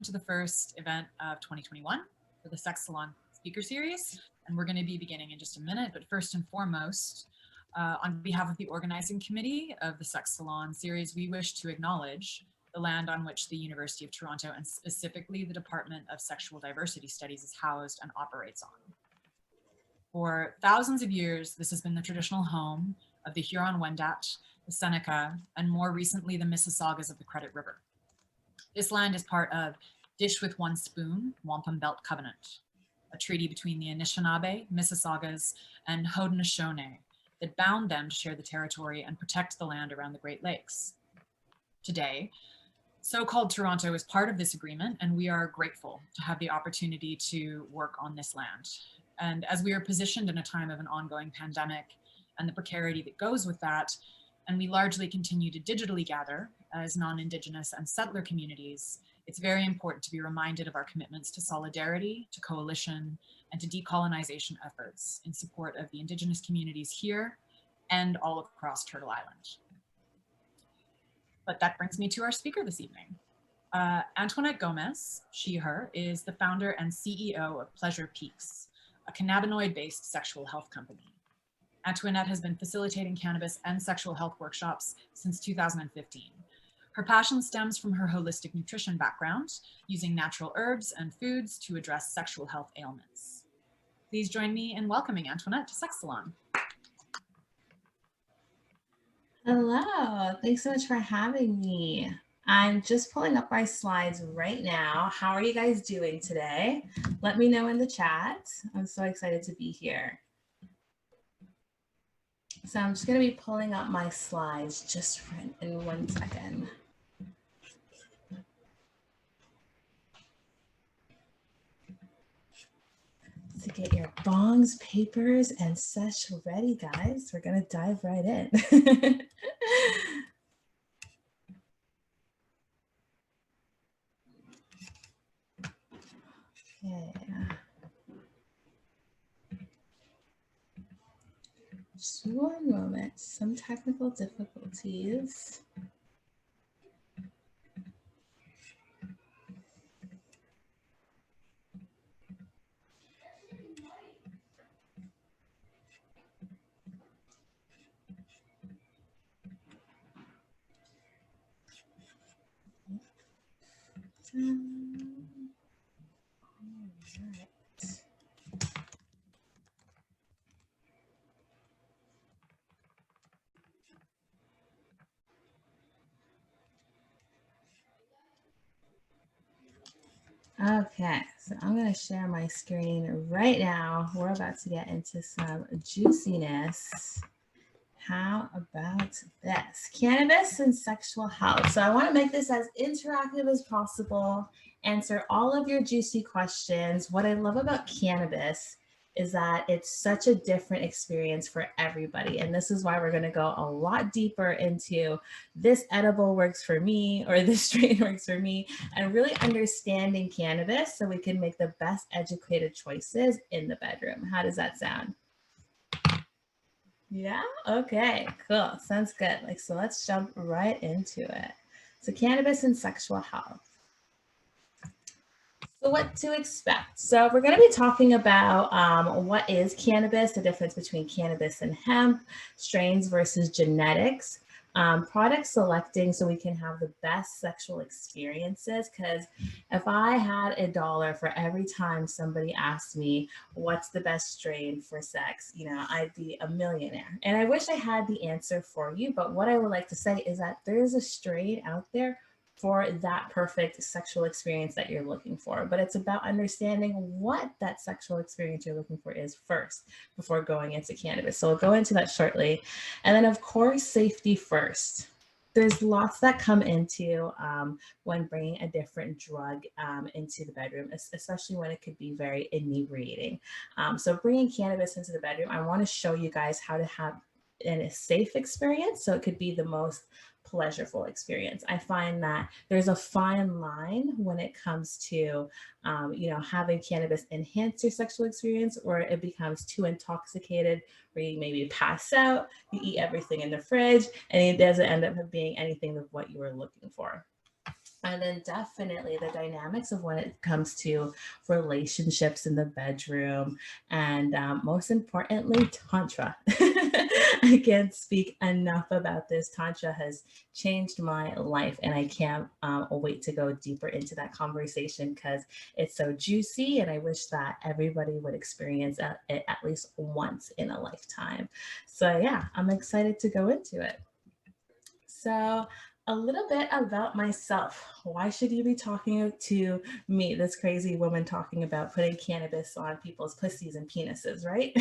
to the first event of 2021 for the Sex Salon Speaker Series, and we're going to be beginning in just a minute. But first and foremost, on behalf of the organizing committee of the Sex Salon Series, we wish to acknowledge the land on which the University of Toronto and specifically the Department of Sexual Diversity Studies is housed and operates on. For thousands of years, this has been the traditional home of the Huron-Wendat, the Seneca, and more recently, the Mississaugas of the Credit River. This land is part of Dish with One Spoon, Wampum Belt Covenant, a treaty between the Anishinaabe, Mississaugas, and Haudenosaunee that bound them to share the territory and protect the land around the Great Lakes. Today, so-called Toronto is part of this agreement, and we are grateful to have the opportunity to work on this land. And as we are positioned in a time of an ongoing pandemic and the precarity that goes with that, and we largely continue to digitally gather as non-Indigenous and settler communities, it's very important to be reminded of our commitments to solidarity, to coalition, and to decolonization efforts in support of the Indigenous communities here and all across Turtle Island. But that brings me to our speaker this evening. Antoinette Gomez, she, her, is the founder and CEO of Pleasure Peaks, a cannabinoid-based sexual health company. Antoinette has been facilitating cannabis and sexual health workshops since 2015. Her passion stems from her holistic nutrition background, using natural herbs and foods to address sexual health ailments. Please join me in welcoming Antoinette to Sex Salon. Hello, thanks so much for having me. I'm just pulling up my slides right now. How are you guys doing today? Let me know in the chat. I'm so excited to be here. So I'm just going to be pulling up my slides just in 1 second. To get your bongs, papers, and sesh ready, guys. We're going to dive right in. Okay. Just one moment, some technical difficulties. Okay, so I'm going to share my screen right now. We're about to get into some juiciness. How about this? Cannabis and sexual health. So I want to make this as interactive as possible, answer all of your juicy questions. What I love about cannabis is that it's such a different experience for everybody. And this is why we're going to go a lot deeper into this edible works for me or this strain works for me, and really understanding cannabis so we can make the best educated choices in the bedroom. How does that sound? Yeah, okay, cool. Sounds good. So let's jump right into it. So cannabis and sexual health. So what to expect? So we're going to be talking about what is cannabis, the difference between cannabis and hemp, strains versus genetics, product selecting so we can have the best sexual experiences. Because if I had $1 for every time somebody asked me what's the best strain for sex, I'd be a millionaire. And I wish I had the answer for you. But what I would like to say is that there is a strain out there for that perfect sexual experience that you're looking for. But it's about understanding what that sexual experience you're looking for is first before going into cannabis. So we'll go into that shortly. And then of course, safety first. There's lots that come into when bringing a different drug into the bedroom, especially when it could be very inebriating. So bringing cannabis into the bedroom, I want to show you guys how to have a safe experience. So it could be the most pleasurable experience. I find that there's a fine line when it comes to, having cannabis enhance your sexual experience, or it becomes too intoxicated where you maybe pass out, you eat everything in the fridge, and it doesn't end up being anything of what you were looking for. And then definitely the dynamics of when it comes to relationships in the bedroom, and most importantly, tantra. I can't speak enough about this. Tantra has changed my life, and I can't wait to go deeper into that conversation because it's so juicy, and I wish that everybody would experience it at least once in a lifetime. So yeah, I'm excited to go into it. So, a little bit about myself. Why should you be talking to me, this crazy woman talking about putting cannabis on people's pussies and penises, right?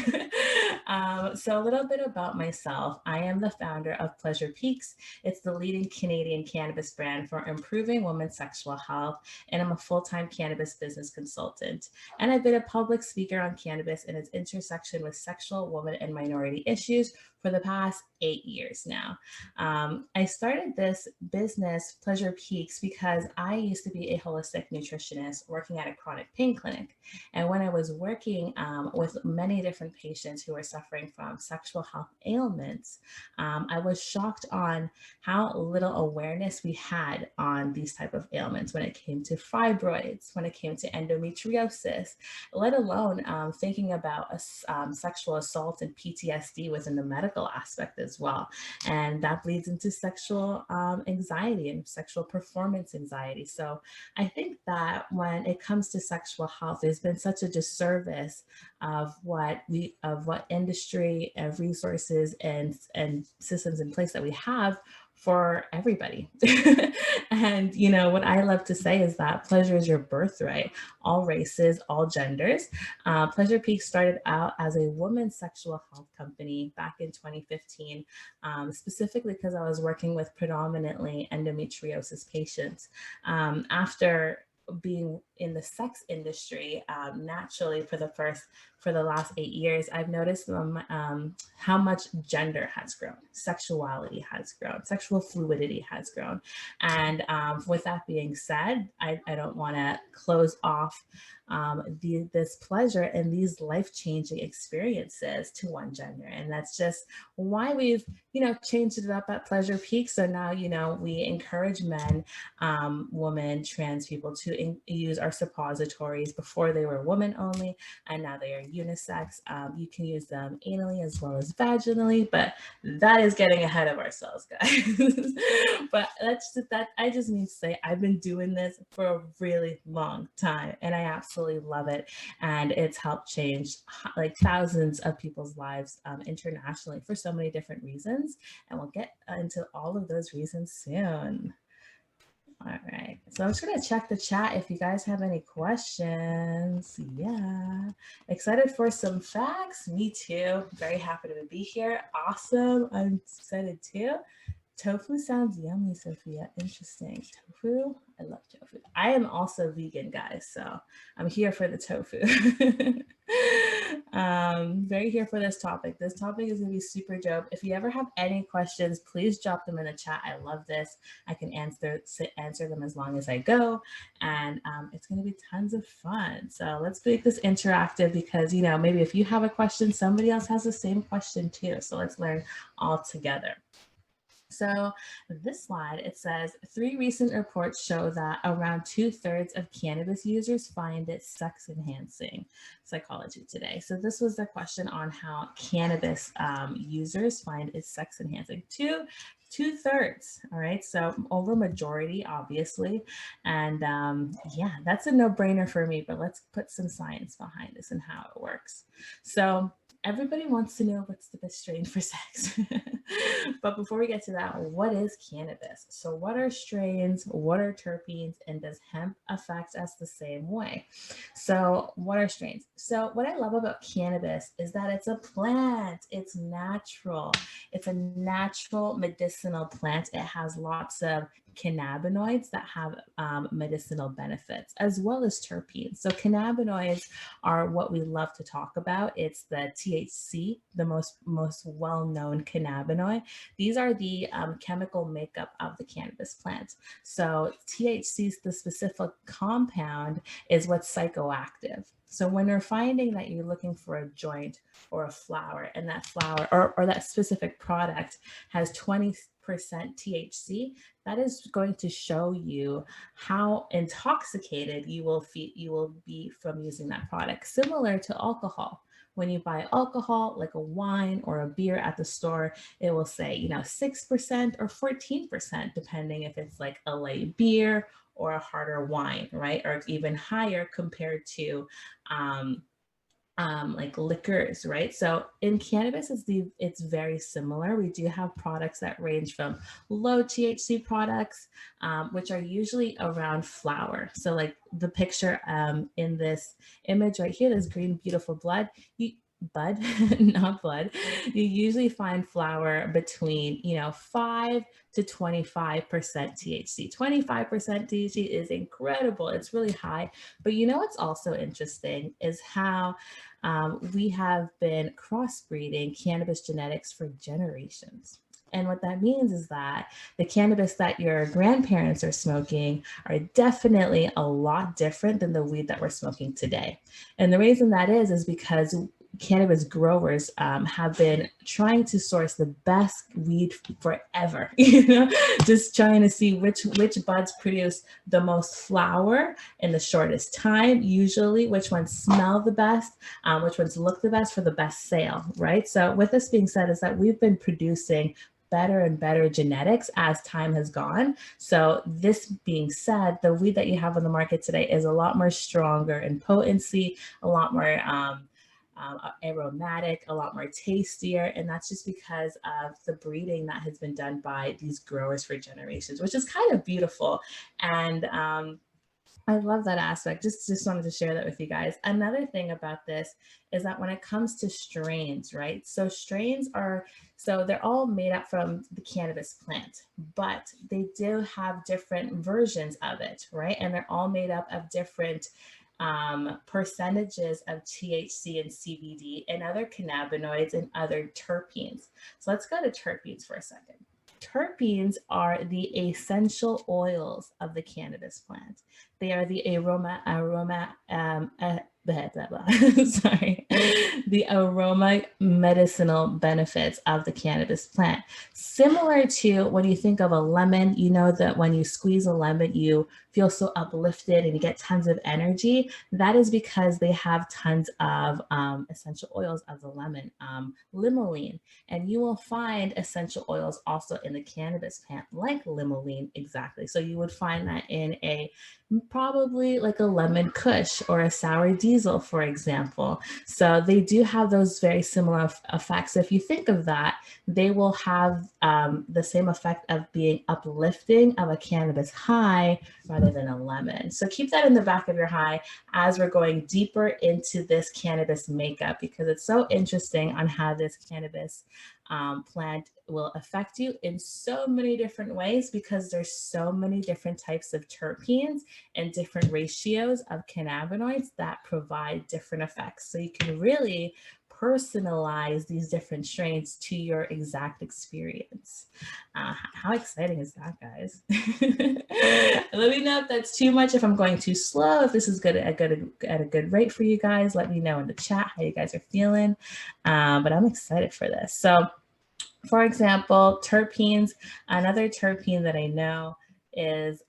So, a little bit about myself. I am the founder of Pleasure Peaks. It's the leading Canadian cannabis brand for improving women's sexual health, and I'm a full time cannabis business consultant. And I've been a public speaker on cannabis and its intersection with sexual, women, and minority issues for the past 8 years now. I started this business, Pleasure Peaks, because I used to be a holistic nutritionist working at a chronic pain clinic. And when I was working with many different patients who were suffering from sexual health ailments, I was shocked on how little awareness we had on these type of ailments when it came to fibroids, when it came to endometriosis, let alone thinking about sexual assault and PTSD within the medical aspect as well. And that bleeds into sexual anxiety and sexual performance anxiety. So I think that when it comes to sexual health, there's been such a disservice of what industry and resources and systems in place that we have for everybody. And what I love to say is that pleasure is your birthright, all races, all genders. Pleasure Peak started out as a women's sexual health company back in 2015, specifically because I was working with predominantly endometriosis patients. After being in the sex industry, naturally for the last 8 years, I've noticed how much gender has grown, sexuality has grown, sexual fluidity has grown. And with that being said, I don't want to close off this pleasure and these life-changing experiences to one gender. And that's just why we've changed it up at Pleasure Peak. So now we encourage men, women, trans people to use our suppositories. Before they were women only, and now they are unisex. You can use them anally as well as vaginally, but that is getting ahead of ourselves, guys. But that I just need to say I've been doing this for a really long time, and I absolutely love it. And it's helped change like thousands of people's lives internationally for so many different reasons. And we'll get into all of those reasons soon. All right, so I'm just gonna check the chat if you guys have any questions. Yeah, excited for some facts. Me too. Very happy to be here. Awesome. I'm excited too. Tofu sounds yummy, Sophia. Interesting. Tofu? I love tofu. I am also vegan, guys, so I'm here for the tofu. Very here for this topic. This topic is going to be super dope. If you ever have any questions, please drop them in the chat. I love this. I can answer them as long as I go, and it's going to be tons of fun. So let's make this interactive because, maybe if you have a question, somebody else has the same question too. So let's learn all together. So this slide, it says 3 recent reports show that around 2/3 of cannabis users find it sex enhancing. Psychology Today. So this was the question on how cannabis users find it sex enhancing. 2/3. All right. So over majority, obviously. And yeah, that's a no-brainer for me, but let's put some science behind this and how it works. So everybody wants to know what's the best strain for sex. But before we get to that, what is cannabis? So what are strains? What are terpenes? And does hemp affect us the same way? So what are strains? So what I love about cannabis is that it's a plant. It's natural. It's a natural medicinal plant. It has lots of cannabinoids that have medicinal benefits, as well as terpenes. So cannabinoids are what we love to talk about. It's the THC, the most well-known cannabinoid. These are the chemical makeup of the cannabis plant. So THC, the specific compound, is what's psychoactive. So when you're finding that you're looking for a joint or a flower, and that flower or that specific product has 20% THC, that is going to show you how intoxicated you will be from using that product. Similar to alcohol. When you buy alcohol, like a wine or a beer at the store, it will say, 6% or 14%, depending if it's like a light beer or a harder wine, right? Or even higher compared to like liquors, right? So in cannabis, it's very similar. We do have products that range from low THC products, which are usually around flower. So like the picture in this image right here, this green, beautiful bud, not blood. You usually find flower between, 5 to 25% THC. 25% THC is incredible. It's really high. But what's also interesting is how we have been crossbreeding cannabis genetics for generations. And what that means is that the cannabis that your grandparents are smoking are definitely a lot different than the weed that we're smoking today. And the reason that is because cannabis growers have been trying to source the best weed forever, just trying to see which buds produce the most flower in the shortest time, usually which ones smell the best, which ones look the best for the best sale, right? So with this being said is that we've been producing better and better genetics as time has gone. So this being said, the weed that you have on the market today is a lot more stronger in potency, a lot more aromatic, a lot more tastier. And that's just because of the breeding that has been done by these growers for generations, which is kind of beautiful. And I love that aspect. Just wanted to share that with you guys. Another thing about this is that when it comes to strains, right? So they're all made up from the cannabis plant, but they do have different versions of it, right? And they're all made up of different percentages of THC and CBD and other cannabinoids and other terpenes. So let's go to terpenes for a second. Terpenes are the essential oils of the cannabis plant. They are the the aroma medicinal benefits of the cannabis plant. Similar to when you think of a lemon, you know that when you squeeze a lemon, you feel so uplifted and you get tons of energy. That is because they have tons of essential oils of the lemon, limonene. And you will find essential oils also in the cannabis plant, like limonene, exactly. So you would find that in probably like a lemon kush or a sour diesel, for example. So they do have those very similar effects. If you think of that, they will have the same effect of being uplifting of a cannabis high rather than a lemon. So keep that in the back of your eye as we're going deeper into this cannabis makeup, because it's so interesting on how this cannabis plant will affect you in so many different ways, because there's so many different types of terpenes and different ratios of cannabinoids that provide different effects. So you can really personalize these different strains to your exact experience. How exciting is that, guys? Let me know if that's too much, if I'm going too slow, if this is good at a good rate for you guys. Let me know in the chat how you guys are feeling. But I'm excited for this. So for example, terpenes, another terpene that I know is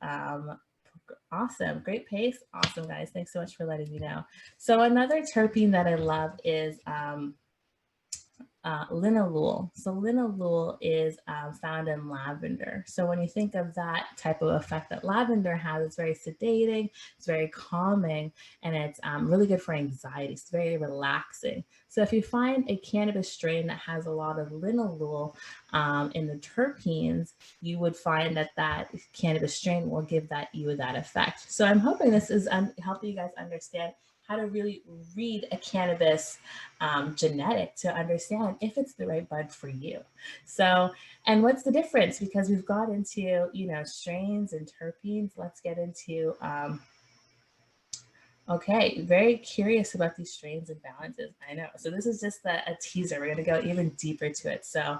awesome. Great pace. Awesome, guys. Thanks so much for letting me know. So another terpene that I love is linalool. So linalool is found in lavender. So when you think of that type of effect that lavender has, it's very sedating, it's very calming, and it's really good for anxiety. It's very relaxing. So if you find a cannabis strain that has a lot of linalool in the terpenes, you would find that cannabis strain will give you that effect. So I'm hoping this is helping you guys understand how to really read a cannabis genetic to understand if it's the right bud for you. So, and what's the difference? Because we've got into, strains and terpenes. Let's get into, okay, very curious about these strains and balances. I know. So this is just a teaser. We're going to go even deeper to it. So,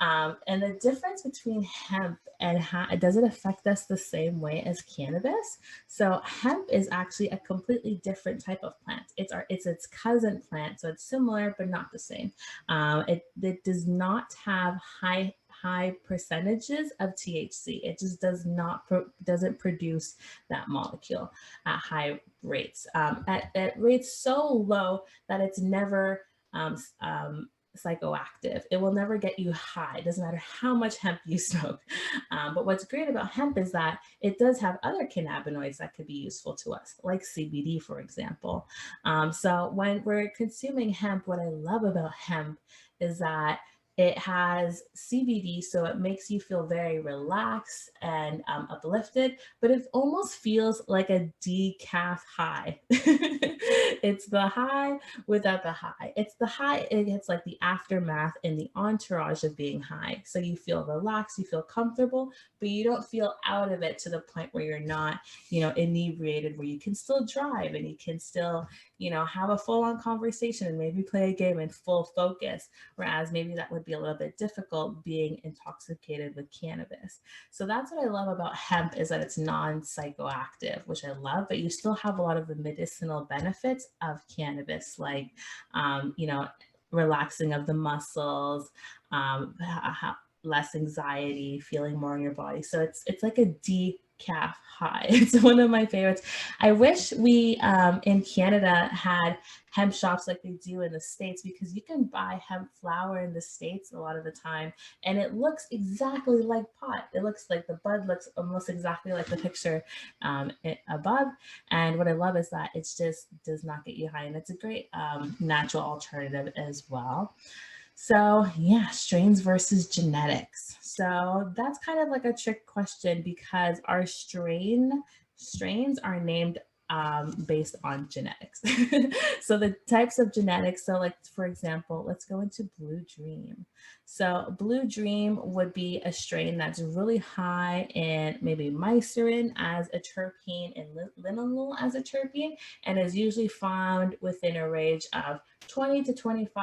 and the difference between hemp and how does it affect us the same way as cannabis? So hemp is actually a completely different type of plant. It's its cousin plant. So it's similar, but not the same. It does not have high high percentages of THC. It just doesn't produce that molecule at high rates, at rates so low that it's never psychoactive. It will never get you high. It doesn't matter how much hemp you smoke. But what's great about hemp is that it does have other cannabinoids that could be useful to us, like CBD, for example. So when we're consuming hemp, what I love about hemp is that it has CBD, so it makes you feel very relaxed and uplifted, but it almost feels like a decaf high. It's the high without the high. It's the high, it's like the aftermath and the entourage of being high. So you feel relaxed, you feel comfortable, but you don't feel out of it to the point where you're not, inebriated, where you can still drive and you can still, have a full-on conversation and maybe play a game in full focus. Whereas maybe that would be a little bit difficult being intoxicated with cannabis. So that's what I love about hemp, is that it's non-psychoactive, which I love, but you still have a lot of the medicinal benefits of cannabis, like, relaxing of the muscles, less anxiety, feeling more in your body. So it's like a decaf high. It's one of my favorites. I wish we in Canada had hemp shops like they do in the States, because you can buy hemp flower in the States a lot of the time, and it looks exactly like pot. It looks like the bud looks almost exactly like the picture above. And what I love is that it just does not get you high, and it's a great natural alternative as well. So yeah, strains versus genetics. So that's kind of like a trick question, because our strains are named based on genetics. So the types of genetics, so like, for example, let's go into Blue Dream. So Blue Dream would be a strain that's really high in maybe mycelium as a terpene and linalool as a terpene, and is usually found within a range of 20 to 25%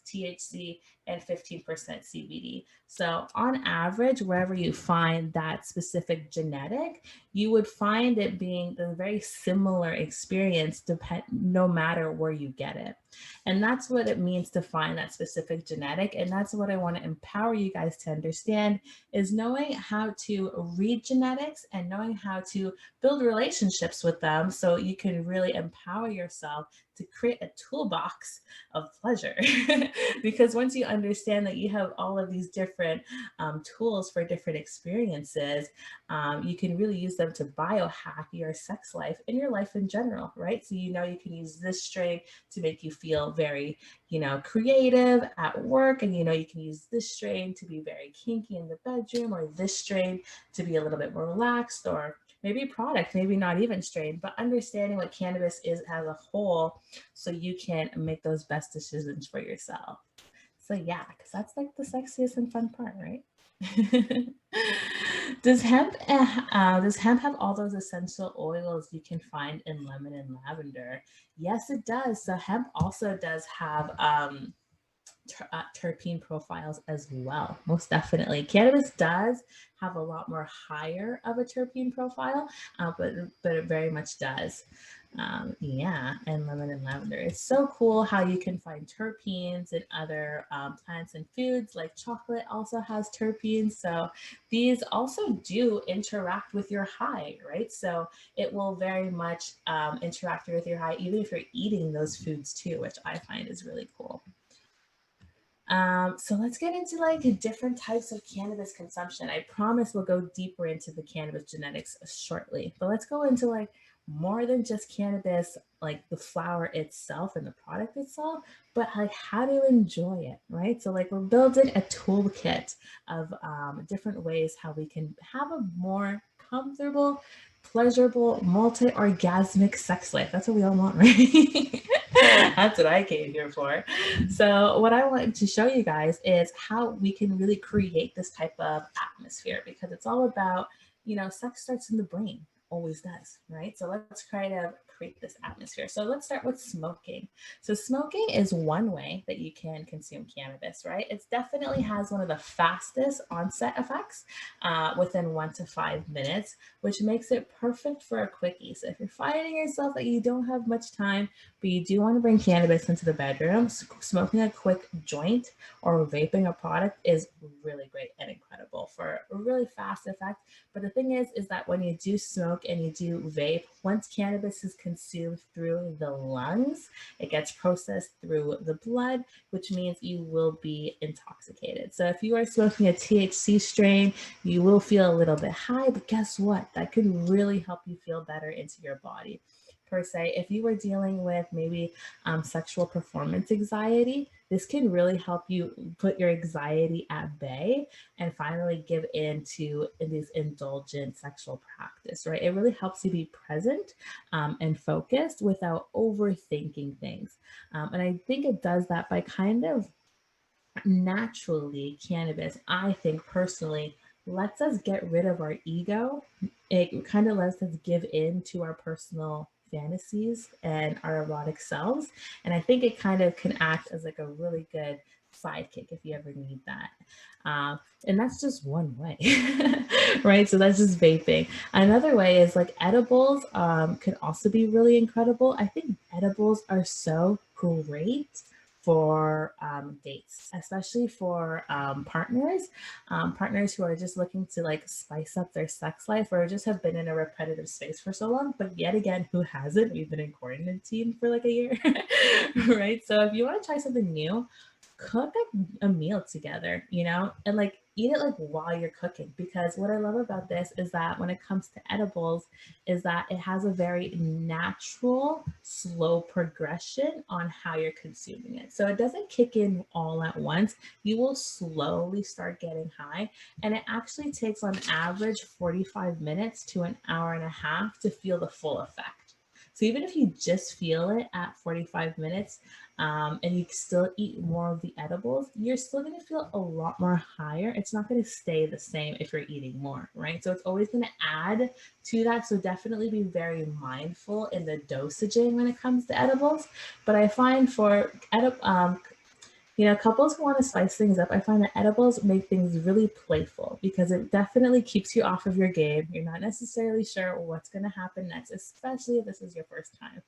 THC and 15% CBD. So on average, wherever you find that specific genetic, you would find it being a very similar experience no matter where you get it. And that's what it means to find that specific genetic. And that's what I want to empower you guys to understand, is knowing how to read genetics and knowing how to build relationships with them, so you can really empower yourself to create a toolbox of pleasure. Because once you understand that you have all of these different tools for different experiences, you can really use them to biohack your sex life and your life in general, right? So you can use this strain to make you feel very, creative at work, and you can use this strain to be very kinky in the bedroom, or this strain to be a little bit more relaxed, or maybe product, maybe not even strain, but understanding what cannabis is as a whole, so you can make those best decisions for yourself. So yeah, because that's like the sexiest and fun part, right? Does hemp have all those essential oils you can find in lemon and lavender? Yes, it does. So hemp also does have terpene profiles as well. Most definitely. Cannabis does have a lot more higher of a terpene profile, but it very much does. Yeah, and lemon and lavender. It's so cool how you can find terpenes in other plants and foods, like chocolate also has terpenes. So these also do interact with your high, right? So it will very much interact with your high, even if you're eating those foods too, which I find is really cool. So let's get into like different types of cannabis consumption. I promise we'll go deeper into the cannabis genetics shortly, but let's go into like more than just cannabis, like the flower itself and the product itself, but like how to enjoy it, right? So like we're building a toolkit of different ways how we can have a more comfortable, pleasurable, multi-orgasmic sex life. That's what we all want, right? That's what I came here for. So what I want to show you guys is how we can really create this type of atmosphere, because it's all about, sex starts in the brain. always does, right? So let's try to create this atmosphere. So let's start with smoking. So smoking is one way that you can consume cannabis, right? It definitely has one of the fastest onset effects within 1 to 5 minutes, which makes it perfect for a quickie. So if you're finding yourself that you don't have much time, but you do want to bring cannabis into the bedroom, smoking a quick joint or vaping a product is really great and incredible for a really fast effect. But the thing is that when you do smoke and you do vape, once cannabis is consumed through the lungs, it gets processed through the blood, which means you will be intoxicated. So if you are smoking a THC strain, you will feel a little bit high, but guess what? That could really help you feel better into your body. Per se, if you were dealing with maybe sexual performance anxiety, this can really help you put your anxiety at bay and finally give in to this indulgent sexual practice, right? It really helps you be present and focused without overthinking things. And I think it does that by kind of naturally, cannabis, I think personally, lets us get rid of our ego. It kind of lets us give in to our personal fantasies and our erotic selves. And I think it kind of can act as like a really good sidekick if you ever need that. And that's just one way, right? So that's just vaping. Another way is like edibles could also be really incredible. I think edibles are so great for dates, especially for partners who are just looking to like spice up their sex life or just have been in a repetitive space for so long. But yet again, who hasn't? We've been in quarantine for like a year, right? So if you want to try something new, cook a meal together, and like eat it like while you're cooking. Because what I love about this is that when it comes to edibles, is that it has a very natural, slow progression on how you're consuming it. So it doesn't kick in all at once. You will slowly start getting high. And it actually takes on average 45 minutes to an hour and a half to feel the full effect. So even if you just feel it at 45 minutes and you still eat more of the edibles, you're still going to feel a lot more higher. It's not going to stay the same if you're eating more, right? So it's always going to add to that. So definitely be very mindful in the dosaging when it comes to edibles. But I find for couples who want to spice things up, I find that edibles make things really playful because it definitely keeps you off of your game. You're not necessarily sure what's going to happen next, especially if this is your first time.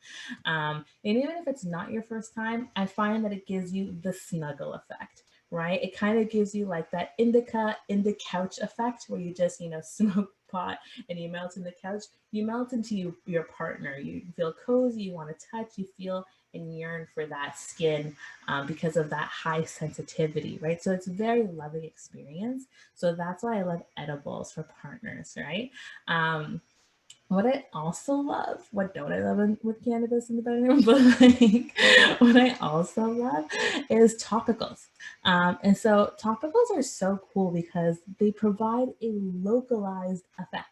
And even if it's not your first time, I find that it gives you the snuggle effect, right? It kind of gives you like that indica in the couch effect where you just, smoke pot and you melt in the couch. You melt into your partner. You feel cozy, you want to touch, you feel and yearn for that skin because of that high sensitivity, right? So it's a very loving experience. So that's why I love edibles for partners, right? What I also love, what don't I love with cannabis in the bedroom, but like what I also love is topicals. And so topicals are so cool because they provide a localized effect.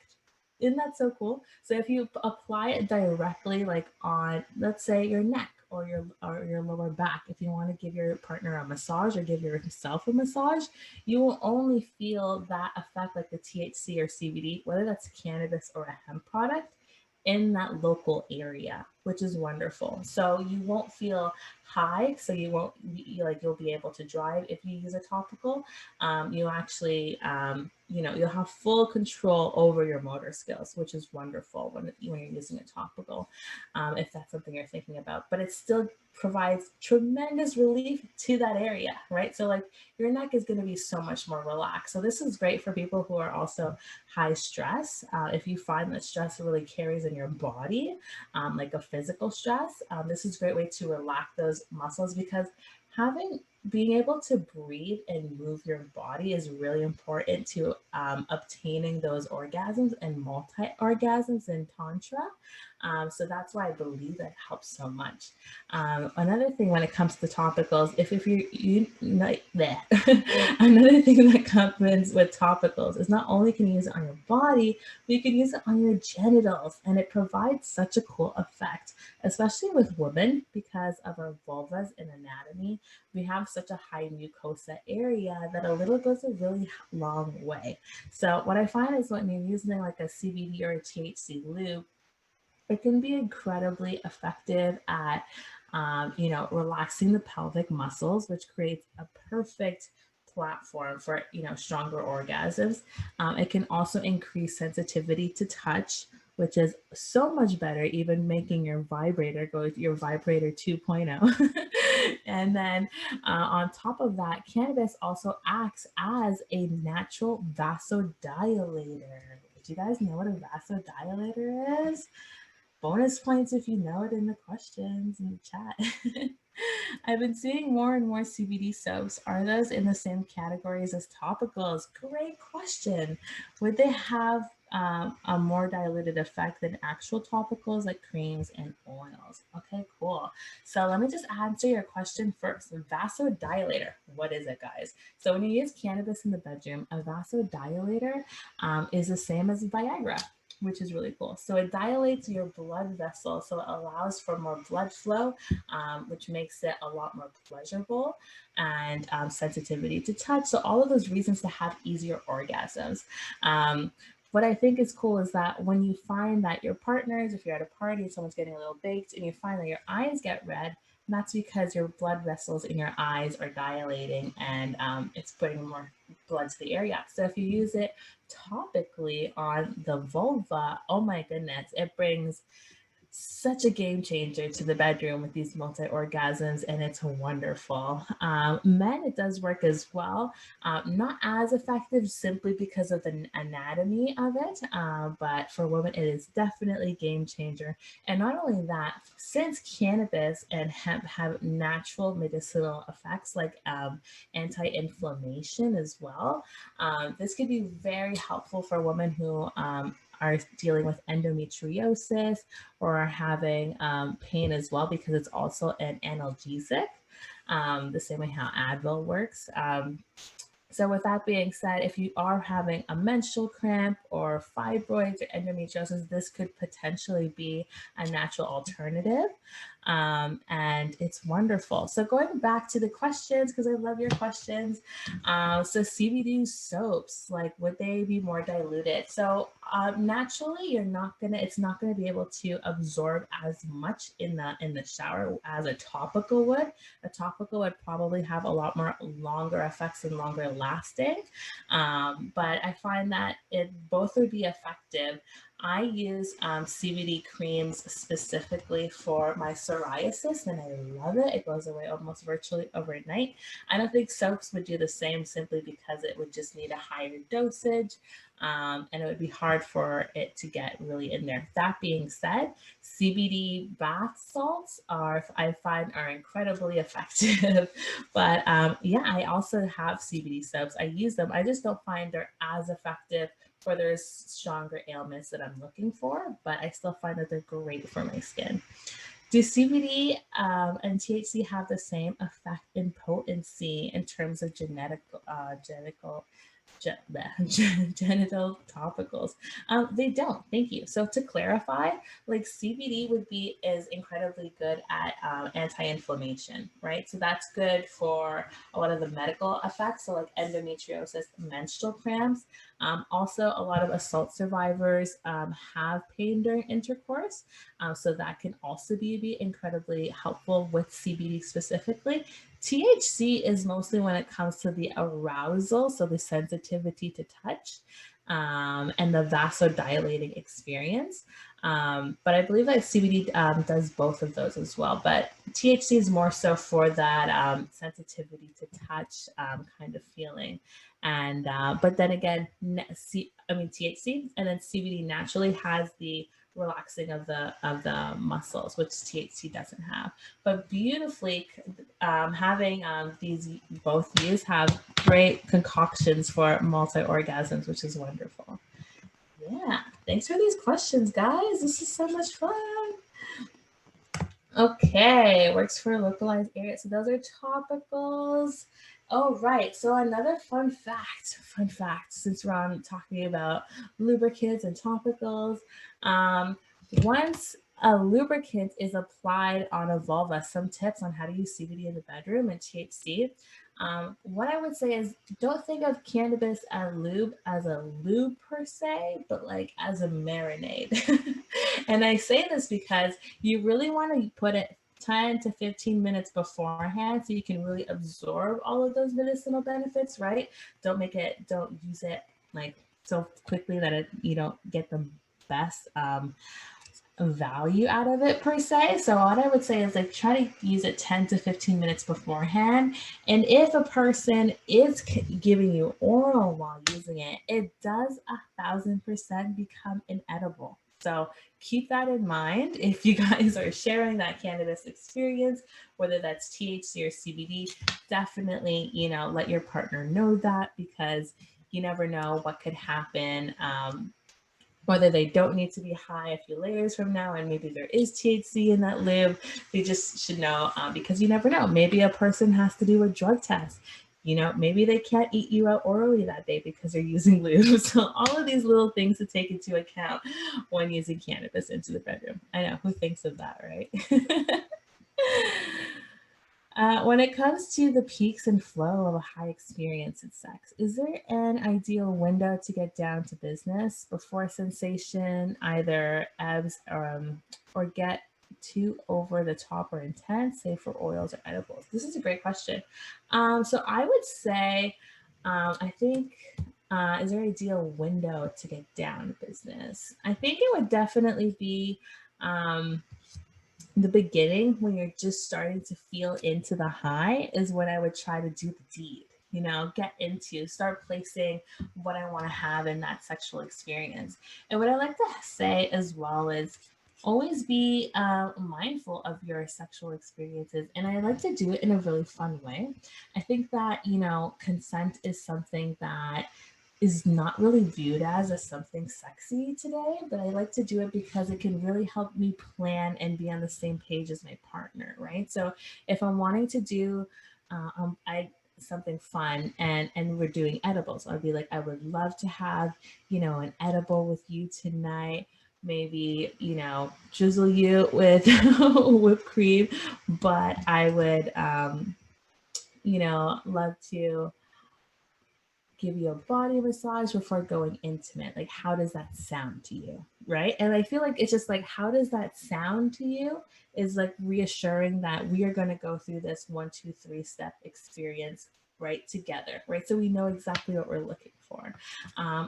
Isn't that so cool? So if you apply it directly, like on, let's say, your neck or your lower back, if you want to give your partner a massage or give yourself a massage, you will only feel that effect like the THC or CBD, whether that's cannabis or a hemp product, in that local area, which is wonderful. So you won't feel high, so you'll be able to drive if you use a topical. You actually you'll have full control over your motor skills, which is wonderful when you're using a topical, if that's something you're thinking about. But it still provides tremendous relief to that area, right? So like your neck is going to be so much more relaxed. So this is great for people who are also high stress. If you find that stress really carries in your body, like a physical stress, this is a great way to relax those muscles because being able to breathe and move your body is really important to obtaining those orgasms and multi-orgasms in tantra. So that's why I believe that helps so much. Another thing when it comes to topicals, if you like that, another thing that happens with topicals is not only can you use it on your body, but you can use it on your genitals, and it provides such a cool effect, especially with women because of our vulvas and anatomy. We have such a high mucosa area that a little goes a really long way. So what I find is when you're using like a CBD or a THC lube, it can be incredibly effective at, relaxing the pelvic muscles, which creates a perfect platform for, stronger orgasms. It can also increase sensitivity to touch, which is so much better, even making your vibrator go with your vibrator 2.0. And then on top of that, cannabis also acts as a natural vasodilator. Do you guys know what a vasodilator is? Bonus points if you know it in the questions in the chat. I've been seeing more and more CBD soaps. Are those in the same categories as topicals? Great question. Would they have a more diluted effect than actual topicals like creams and oils? Okay, cool. So let me just answer your question first. Vasodilator. What is it, guys? So when you use cannabis in the bedroom, a vasodilator is the same as Viagra, which is really cool. So it dilates your blood vessel, so it allows for more blood flow, which makes it a lot more pleasurable, and sensitivity to touch. So all of those reasons to have easier orgasms. What I think is cool is that when you find that your partners, if you're at a party, someone's getting a little baked and you find that your eyes get red, and that's because your blood vessels in your eyes are dilating, and it's putting more blood to the area. So if you use it topically on the vulva, oh my goodness, it brings such a game changer to the bedroom with these multi orgasms, and it's wonderful. Men, it does work as well, not as effective simply because of the anatomy of it, but for women, it is definitely a game changer. And not only that, since cannabis and hemp have natural medicinal effects like anti-inflammation as well, this could be very helpful for women who are dealing with endometriosis or are having pain as well, because it's also an analgesic, the same way how Advil works. So with that being said, if you are having a menstrual cramp or fibroids or endometriosis, this could potentially be a natural alternative. And it's wonderful. So going back to the questions, because I love your questions. So CBD soaps, like, would they be more diluted? So naturally, it's not gonna be able to absorb as much in the shower as a topical would. A topical would probably have a lot more longer effects and longer lasting. But I find that both would be effective. I use CBD creams specifically for my psoriasis, and I love it. It goes away almost virtually overnight. I don't think soaps would do the same, simply because it would just need a higher dosage, and it would be hard for it to get really in there. That being said, CBD bath salts I find are incredibly effective. But yeah, I also have CBD soaps. I use them. I just don't find they're as effective for their stronger ailments that I'm looking for, but I still find that they're great for my skin. Do CBD and THC have the same effect in potency in terms of genital topicals? They don't. Thank you. So to clarify, like, CBD is incredibly good at anti-inflammation, right? So that's good for a lot of the medical effects, so like endometriosis, menstrual cramps. Also, a lot of assault survivors have pain during intercourse, so that can also be incredibly helpful with CBD specifically. THC is mostly when it comes to the arousal, so the sensitivity to touch, and the vasodilating experience. But I believe that CBD does both of those as well. But THC is more so for that sensitivity to touch kind of feeling. And but then again, THC and then CBD naturally has the relaxing of the muscles, which THC doesn't have. But beautifully, having these both use have great concoctions for multi orgasms, which is wonderful. Yeah, Thanks for these questions, guys. This is so much fun. Okay, works for localized areas. So those are topicals. Oh, right. So another fun fact, since we're on talking about lubricants and topicals, once a lubricant is applied on a vulva, some tips on how to use CBD in the bedroom and THC. What I would say is don't think of cannabis as a lube per se, but like as a marinade. And I say this because you really want to put it 10 to 15 minutes beforehand so you can really absorb all of those medicinal benefits, right? Don't use it like so quickly that you don't get the best value out of it per se. So what I would say is like try to use it 10 to 15 minutes beforehand. And if a person is giving you oral while using it, it does 1,000% become inedible. So keep that in mind if you guys are sharing that cannabis experience, whether that's THC or CBD. Definitely, let your partner know that, because you never know what could happen. Whether they don't need to be high a few layers from now, and maybe there is THC in that lube. They just should know, because you never know. Maybe a person has to do a drug test. Maybe they can't eat you out orally that day because they're using lube. So all of these little things to take into account when using cannabis into the bedroom. I know, who thinks of that, right? When it comes to the peaks and flow of a high experience in sex, is there an ideal window to get down to business before sensation either ebbs or get too over the top or intense, say for oils or edibles? This is a great question. So I would say, I think, is there an ideal window to get down to business? I think it would definitely be the beginning, when you're just starting to feel into the high, is when I would try to do the deed, start placing what I want to have in that sexual experience. And what I like to say as well is always be mindful of your sexual experiences. And I like to do it in a really fun way. I think that, consent is something that is not really viewed as something sexy today, but I like to do it because it can really help me plan and be on the same page as my partner, right? So if I'm wanting to do something fun and we're doing edibles, I'd be like, I would love to have, an edible with you tonight. Maybe, drizzle you with whipped cream, but I would, love to give you a body massage before going intimate. Like, how does that sound to you? Right. And I feel like it's just like, how does that sound to you is like reassuring that we are going to go through this 1, 2, 3 step experience right together. Right. So we know exactly what we're looking for.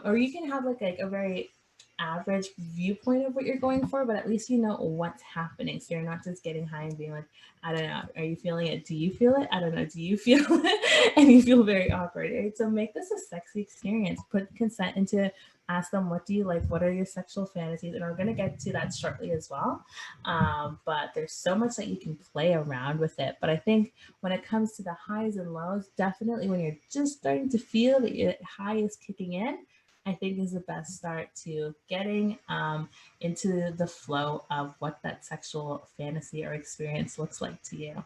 Or you can have like a very average viewpoint of what you're going for, but at least you know what's happening. So you're not just getting high and being like, I don't know, are you feeling it? Do you feel it? I don't know, do you feel it? And you feel very awkward, right? So make this a sexy experience. Put consent into, ask them, what do you like? What are your sexual fantasies? And we're going to get to that shortly as well. But there's so much that you can play around with it. But I think when it comes to the highs and lows, definitely when you're just starting to feel that your high is kicking in, I think is the best start to getting into the flow of what that sexual fantasy or experience looks like to you.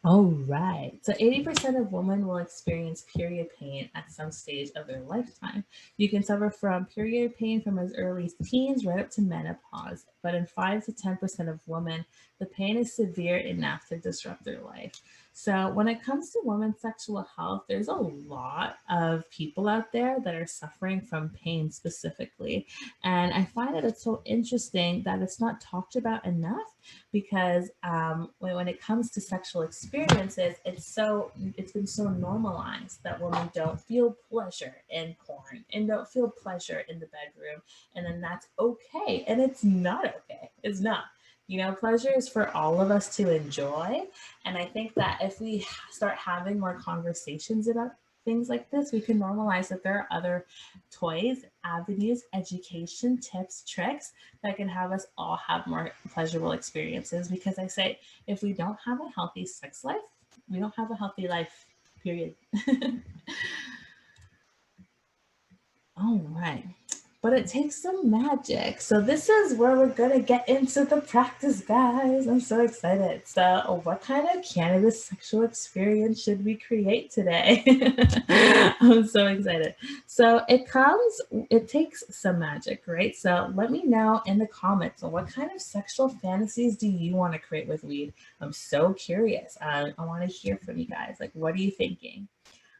All right. So 80% of women will experience period pain at some stage of their lifetime. You can suffer from period pain from as early as teens right up to menopause. But in 5 to 10% of women, the pain is severe enough to disrupt their life. So when it comes to women's sexual health, there's a lot of people out there that are suffering from pain specifically. And I find that it's so interesting that it's not talked about enough, because when it comes to sexual experiences, it's been so normalized that women don't feel pleasure in porn and don't feel pleasure in the bedroom, and then that's okay. And it's not okay. It's not. Pleasure is for all of us to enjoy. And I think that if we start having more conversations about things like this, we can normalize that there are other toys, avenues, education, tips, tricks that can have us all have more pleasurable experiences. Because I say, if we don't have a healthy sex life, we don't have a healthy life, period. All right. But it takes some magic. So this is where we're going to get into the practice, guys. I'm so excited. So what kind of cannabis sexual experience should we create today? I'm so excited. So it takes some magic, right? So let me know in the comments, what kind of sexual fantasies do you want to create with weed? I'm so curious. I want to hear from you guys. Like, what are you thinking?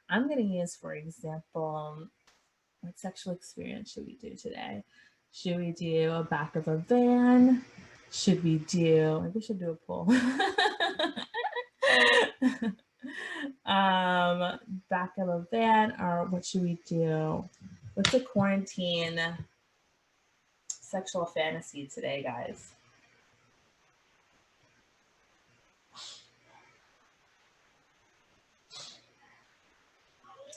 I'm going to use, for example, what sexual experience should we do today? Should we do a back of a van? Should we do, maybe we should do a poll. Back of a van, or what should we do? What's a quarantine sexual fantasy today, guys?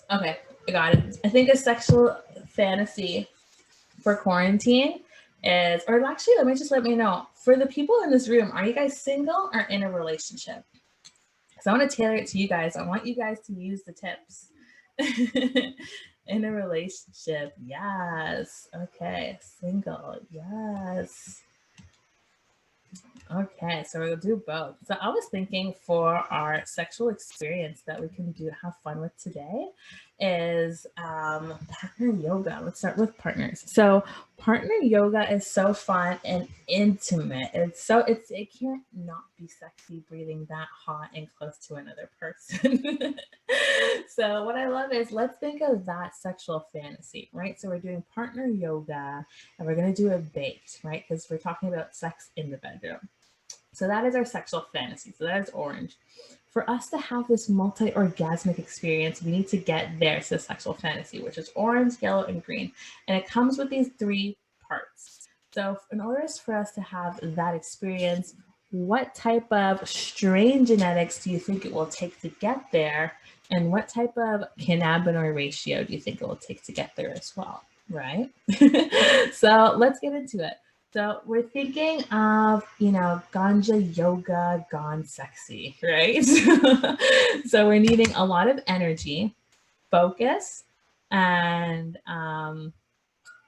Okay, I got it. I think a sexual fantasy for quarantine is, or actually, let me know. For the people in this room, are you guys single or in a relationship? So I want to tailor it to you guys. I want you guys to use the tips. In a relationship, yes. Okay, single, yes. Okay, so we'll do both. So I was thinking for our sexual experience that we can have fun with today is partner yoga. Let's start with partners. So partner yoga is so fun and intimate. It can't not be sexy breathing that hot and close to another person. So what I love is, let's think of that sexual fantasy, right? So we're doing partner yoga and we're going to do it baked, right? Because we're talking about sex in the bedroom. So that is our sexual fantasy. So that is orange. For us to have this multi-orgasmic experience, we need to get there to sexual fantasy, which is orange, yellow, and green. And it comes with these 3 parts. So in order for us to have that experience, what type of strain genetics do you think it will take to get there? And what type of cannabinoid ratio do you think it will take to get there as well, right? So let's get into it. So we're thinking of, ganja yoga gone sexy, right? So we're needing a lot of energy, focus, and a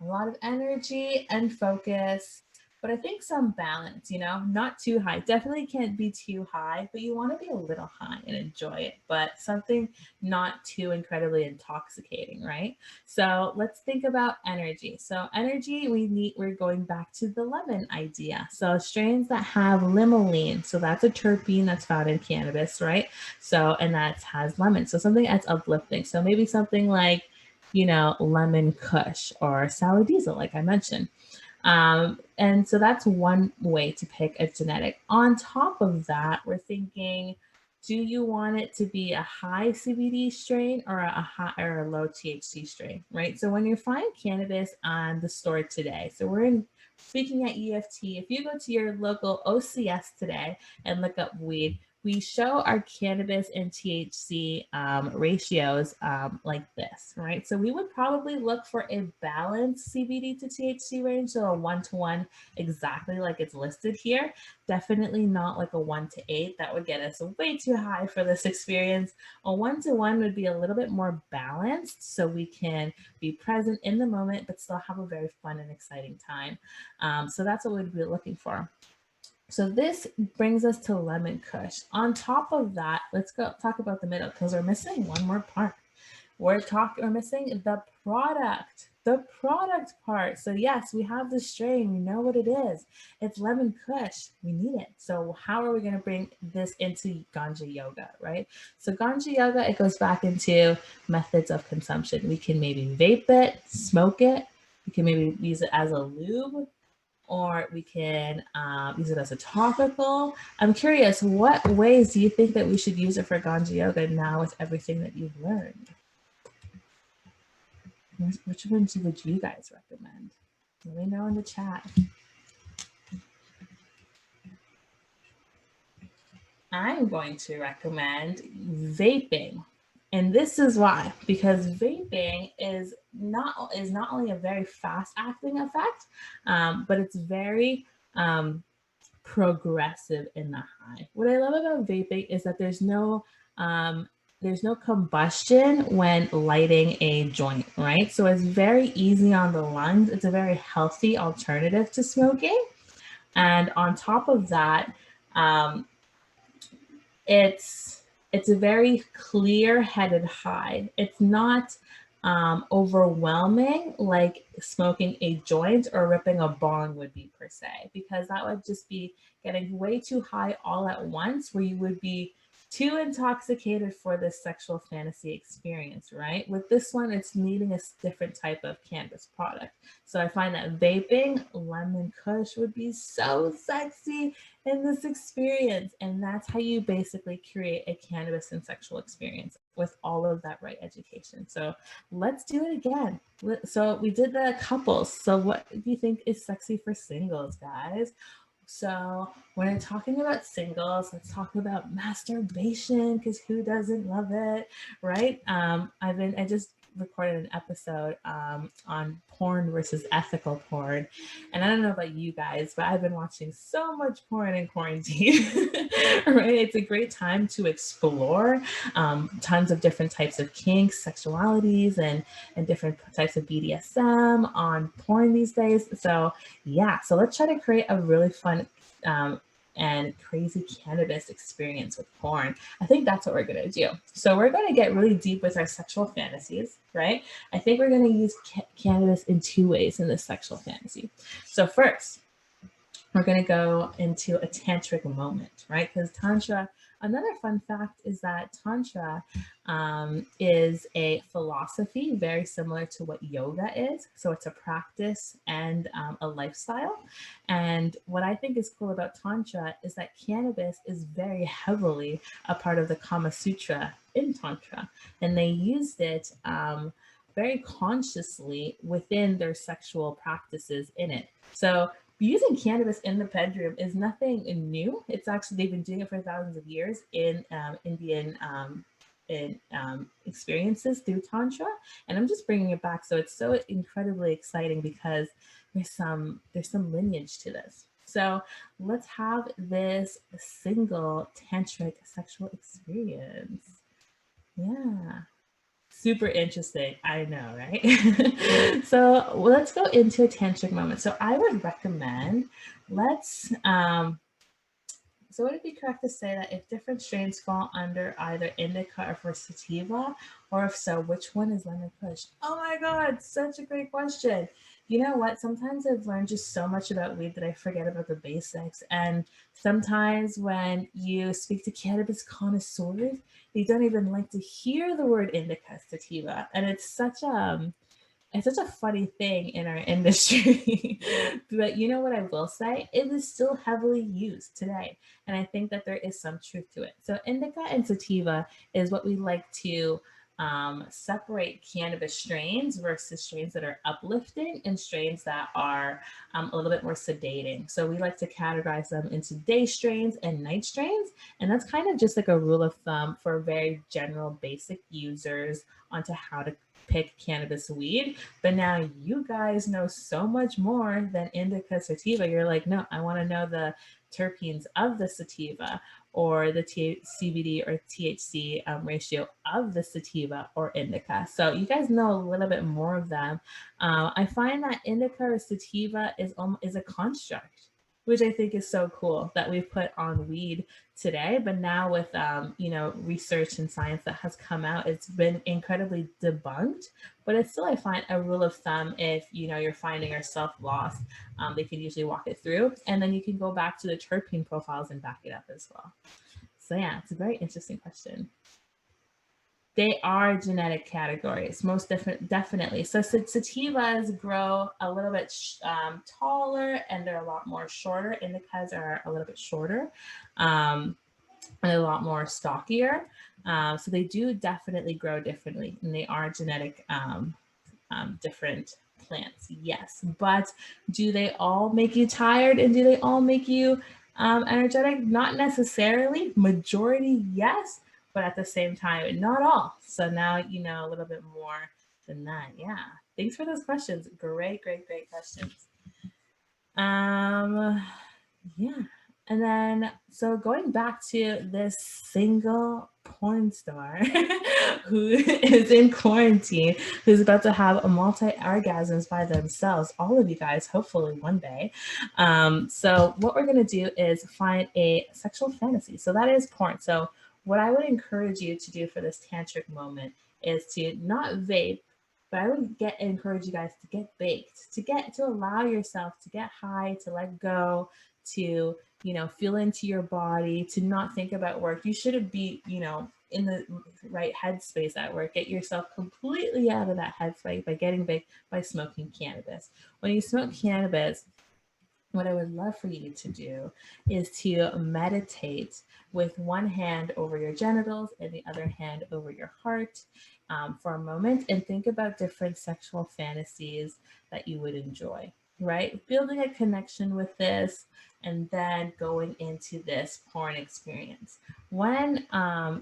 lot of energy and focus, but I think some balance, not too high. Definitely can't be too high, but you want to be a little high and enjoy it, but something not too incredibly intoxicating, right? So let's think about energy. So energy, we're going back to the lemon idea. So strains that have limonene, so that's a terpene that's found in cannabis, right? So, and that has lemon. So something that's uplifting. So maybe something like, lemon kush or sour diesel, like I mentioned. And so that's one way to pick a genetic. On top of that, we're thinking, do you want it to be a high CBD strain or a high or a low THC strain, right? So when you find cannabis on the store today, so speaking at EFT, if you go to your local OCS today and look up weed, we show our cannabis and THC ratios like this, right? So we would probably look for a balanced CBD to THC range, so a 1-to-1, exactly like it's listed here. Definitely not like a 1-to-8. That would get us way too high for this experience. A 1-to-1 would be a little bit more balanced, so we can be present in the moment, but still have a very fun and exciting time. So that's what we'd be looking for. So this brings us to lemon kush. On top of that, let's go talk about the middle, because we're missing one more part. We're missing the product part. So yes, we have the strain, we know what it is. It's lemon kush, we need it. So how are we going to bring this into ganja yoga, right? So ganja yoga, it goes back into methods of consumption. We can maybe vape it, smoke it. We can maybe use it as a lube, or we can use it as a topical. I'm curious, what ways do you think that we should use it for ganja yoga now with everything that you've learned? Which ones would you guys recommend? Let me know in the chat. I'm going to recommend vaping. And this is why, because vaping is not only a very fast acting effect, but it's very progressive in the high. What I love about vaping is that there's no there's no combustion when lighting a joint, right? So it's very easy on the lungs. It's a very healthy alternative to smoking. And on top of that, um, it's it's a very clear-headed high. It's not overwhelming like smoking a joint or ripping a bong would be per se, because that would just be getting way too high all at once, where you would be too intoxicated for this sexual fantasy experience, right? With this one, it's needing a different type of cannabis product. So I find that vaping lemon kush would be so sexy in this experience. And that's how you basically create a cannabis and sexual experience with all of that right education. So let's do it again. So we did the couples. So what do you think is sexy for singles, guys? So when I'm talking about singles, let's talk about masturbation, because who doesn't love it, right? I just recorded an episode on porn versus ethical porn, and I don't know about you guys, but I've been watching so much porn in quarantine. Right? It's a great time to explore tons of different types of kinks, sexualities, and different types of BDSM on porn these days. So yeah, so let's try to create a really fun and crazy cannabis experience with porn. I think that's what we're going to do. So we're going to get really deep with our sexual fantasies, right? I think we're going to use cannabis in two ways in this sexual fantasy. So first, we're going to go into a tantric moment, right? Because Tantra, another fun fact is that Tantra is a philosophy very similar to what yoga is. So it's a practice and a lifestyle. And what I think is cool about Tantra is that cannabis is very heavily a part of the Kama Sutra in Tantra. And they used it very consciously within their sexual practices in it. So using cannabis in the bedroom is nothing new. It's actually, they've been doing it for thousands of years in Indian experiences through Tantra. And I'm just bringing it back. So it's so incredibly exciting because there's some lineage to this. So let's have this single tantric sexual experience. Yeah. Super interesting. I know, right? So let's go into a tantric moment. So I would recommend, so would it be correct to say that if different strains fall under either indica or sativa, or if so, which one is lemon kush? Oh my God, such a great question. You know what? Sometimes I've learned just so much about weed that I forget about the basics. And sometimes when you speak to cannabis connoisseurs, they don't even like to hear the word indica sativa. And it's such a funny thing in our industry. But you know what I will say? It is still heavily used today. And I think that there is some truth to it. So indica and sativa is what we like to separate cannabis strains versus strains that are uplifting and strains that are a little bit more sedating. So we like to categorize them into day strains and night strains. And that's kind of just like a rule of thumb for very general basic users onto how to pick cannabis weed. But now you guys know so much more than indica sativa. You're like, no, I want to know the terpenes of the sativa, or the CBD or THC ratio of the sativa or indica. So you guys know a little bit more of them. I find that indica or sativa is a construct, which I think is so cool that we've put on weed today. But now with research and science that has come out, it's been incredibly debunked. But it's still, I find, a rule of thumb. If you're finding yourself lost, they can usually walk it through, and then you can go back to the terpene profiles and back it up as well. So yeah, it's a very interesting question. They are genetic categories, most definitely. So sativas grow a little bit taller, and they're a lot more shorter. Indicas are a little bit shorter and a lot more stockier. So they do definitely grow differently, and they are genetic different plants, yes. But do they all make you tired, and do they all make you energetic? Not necessarily. Majority, yes, but at the same time, not all. So now you know a little bit more than that. Yeah. Thanks for those questions. Great questions. Yeah. And then, so going back to this single porn star who is in quarantine, who's about to have a multi-orgasms by themselves, all of you guys, hopefully one day. So what we're going to do is find a sexual fantasy. So that is porn. So what I would encourage you to do for this tantric moment is to not vape, but I would encourage you guys to get baked, to allow yourself to get high, to let go, to, you know, feel into your body, to not think about work. You shouldn't be, you know, in the right headspace at work. Get yourself completely out of that headspace by getting baked, by smoking cannabis. When you smoke cannabis, what I would love for you to do is to meditate with one hand over your genitals and the other hand over your heart for a moment, and think about different sexual fantasies that you would enjoy, right? Building a connection with this and then going into this porn experience. When,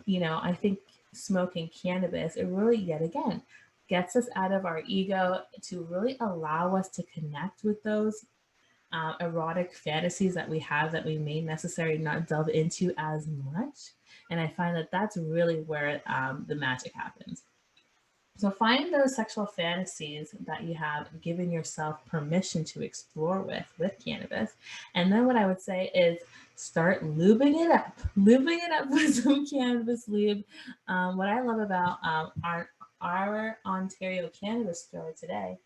you know, I think smoking cannabis, it really, yet again, gets us out of our ego to really allow us to connect with those erotic fantasies that we have that we may necessarily not delve into as much. And I find that that's really where the magic happens. So find those sexual fantasies that you have given yourself permission to explore with cannabis. And then what I would say is start lubing it up with some cannabis lube. What I love about our Ontario cannabis store today,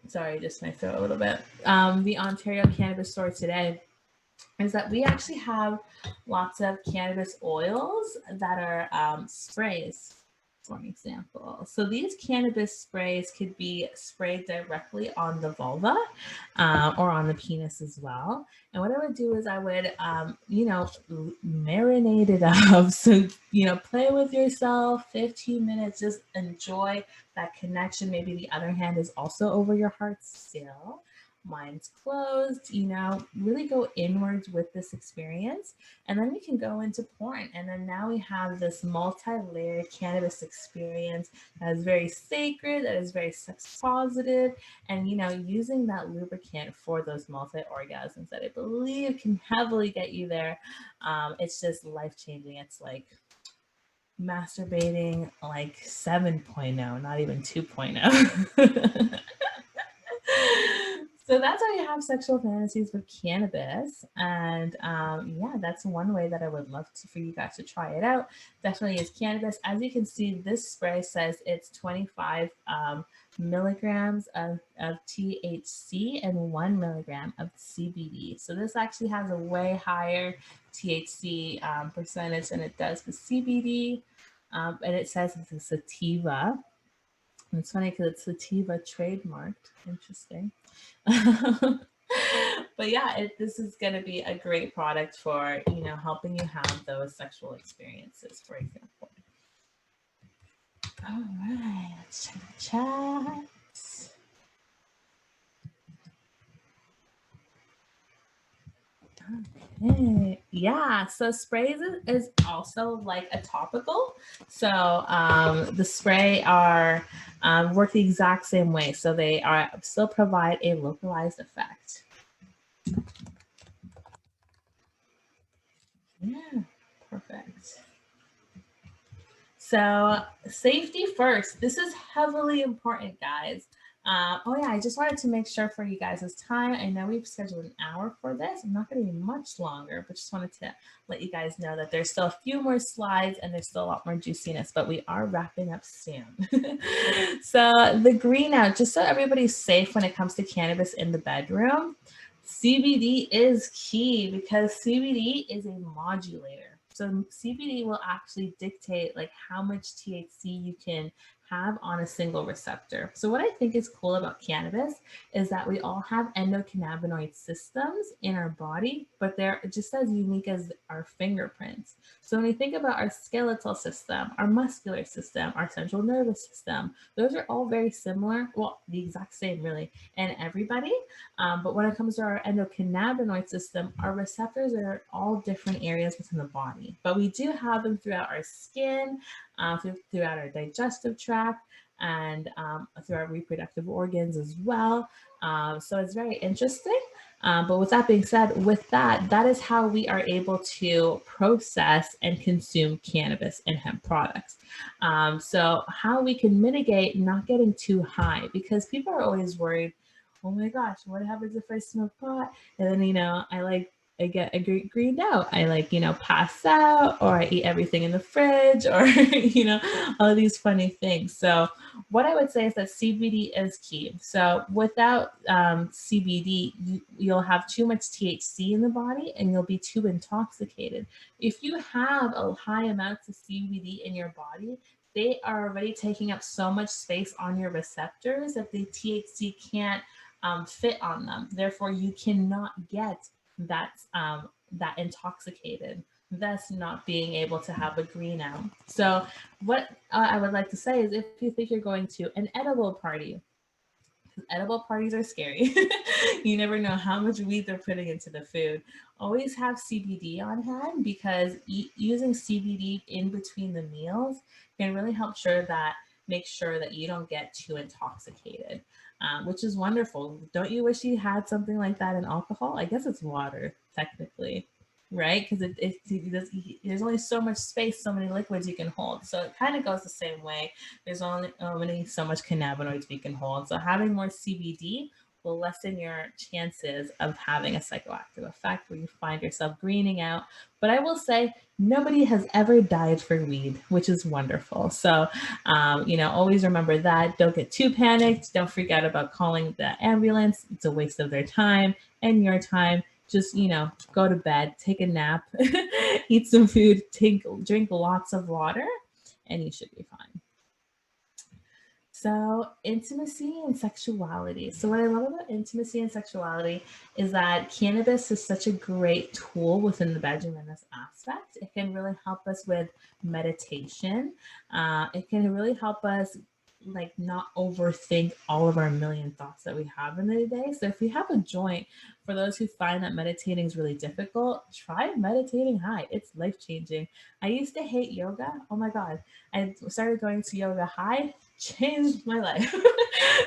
sorry, just my throat a little bit. The Ontario Cannabis Store today is that we actually have lots of cannabis oils that are sprays, for an example. So these cannabis sprays could be sprayed directly on the vulva or on the penis as well. And what I would do is I would, you know, marinate it up. So, you know, play with yourself, 15 minutes, just enjoy that connection. Maybe the other hand is also over your heart still. Mind's closed, you know, really go inwards with this experience. And then we can go into porn. And then now we have this multi-layered cannabis experience that is very sacred, that is very sex positive, and, you know, using that lubricant for those multi-orgasms that I believe can heavily get you there. It's just life-changing. It's like masturbating like 7.0, not even 2.0. So that's how you have sexual fantasies with cannabis. And yeah, that's one way that I would love for you guys to try it out. Definitely is cannabis. As you can see, this spray says it's 25 milligrams of THC and 1 milligram of CBD. So this actually has a way higher THC percentage than it does with CBD. And it says it's a sativa. And it's funny because it's sativa trademarked. Interesting. But yeah, this is going to be a great product for, you know, helping you have those sexual experiences, for example. All right, let's check the chat. Okay. Yeah, so sprays is also like a topical. So the spray are work the exact same way. So they are still provide a localized effect. Yeah, perfect. So safety first. This is heavily important, guys. Oh yeah, I just wanted to make sure for you guys' time. I know we've scheduled an hour for this. I'm not going to be much longer, but just wanted to let you guys know that there's still a few more slides and there's still a lot more juiciness, but we are wrapping up soon. So the green out, just so everybody's safe when it comes to cannabis in the bedroom, CBD is key because CBD is a modulator. So CBD will actually dictate like how much THC you can have on a single receptor. So what I think is cool about cannabis is that we all have endocannabinoid systems in our body, but they're just as unique as our fingerprints. So when we think about our skeletal system, our muscular system, our central nervous system, those are all very similar. Well, the exact same really in everybody. But when it comes to our endocannabinoid system, our receptors are all different areas within the body, but we do have them throughout our skin, throughout our digestive tract, and through our reproductive organs as well. So it's very interesting. But with that being said, with that, that is how we are able to process and consume cannabis and hemp products. So how we can mitigate not getting too high, because people are always worried, oh my gosh, what happens if I smoke pot? And then, I get greened out. I pass out, or I eat everything in the fridge, or, all of these funny things. So what I would say is that CBD is key. So without CBD, you'll have too much THC in the body and you'll be too intoxicated. If you have a high amounts of CBD in your body, they are already taking up so much space on your receptors that the THC can't fit on them. Therefore, you cannot get that intoxicated, thus not being able to have a green out. So what I would like to say is, if you think you're going to an edible party, edible parties are scary. You never know how much weed they're putting into the food. Always have CBD on hand, because using CBD in between the meals can really make sure that you don't get too intoxicated, which is wonderful. Don't you wish you had something like that in alcohol? I guess it's water, technically, right? Because there's only so much space, so many liquids you can hold. So it kind of goes the same way. There's only so much cannabinoids we can hold. So having more CBD will lessen your chances of having a psychoactive effect where you find yourself greening out. But I will say, nobody has ever died for weed, which is wonderful. So, always remember that. Don't get too panicked. Don't freak out about calling the ambulance. It's a waste of their time and your time. Just, go to bed, take a nap, eat some food, drink lots of water, and you should be fine. So intimacy and sexuality. So what I love about intimacy and sexuality is that cannabis is such a great tool within the bedroom in this aspect. It can really help us with meditation. It can really help us not overthink all of our million thoughts that we have in the day. So if we have a joint, for those who find that meditating is really difficult, try meditating high. It's life-changing. I used to hate yoga. Oh my God. I started going to yoga high, changed my life.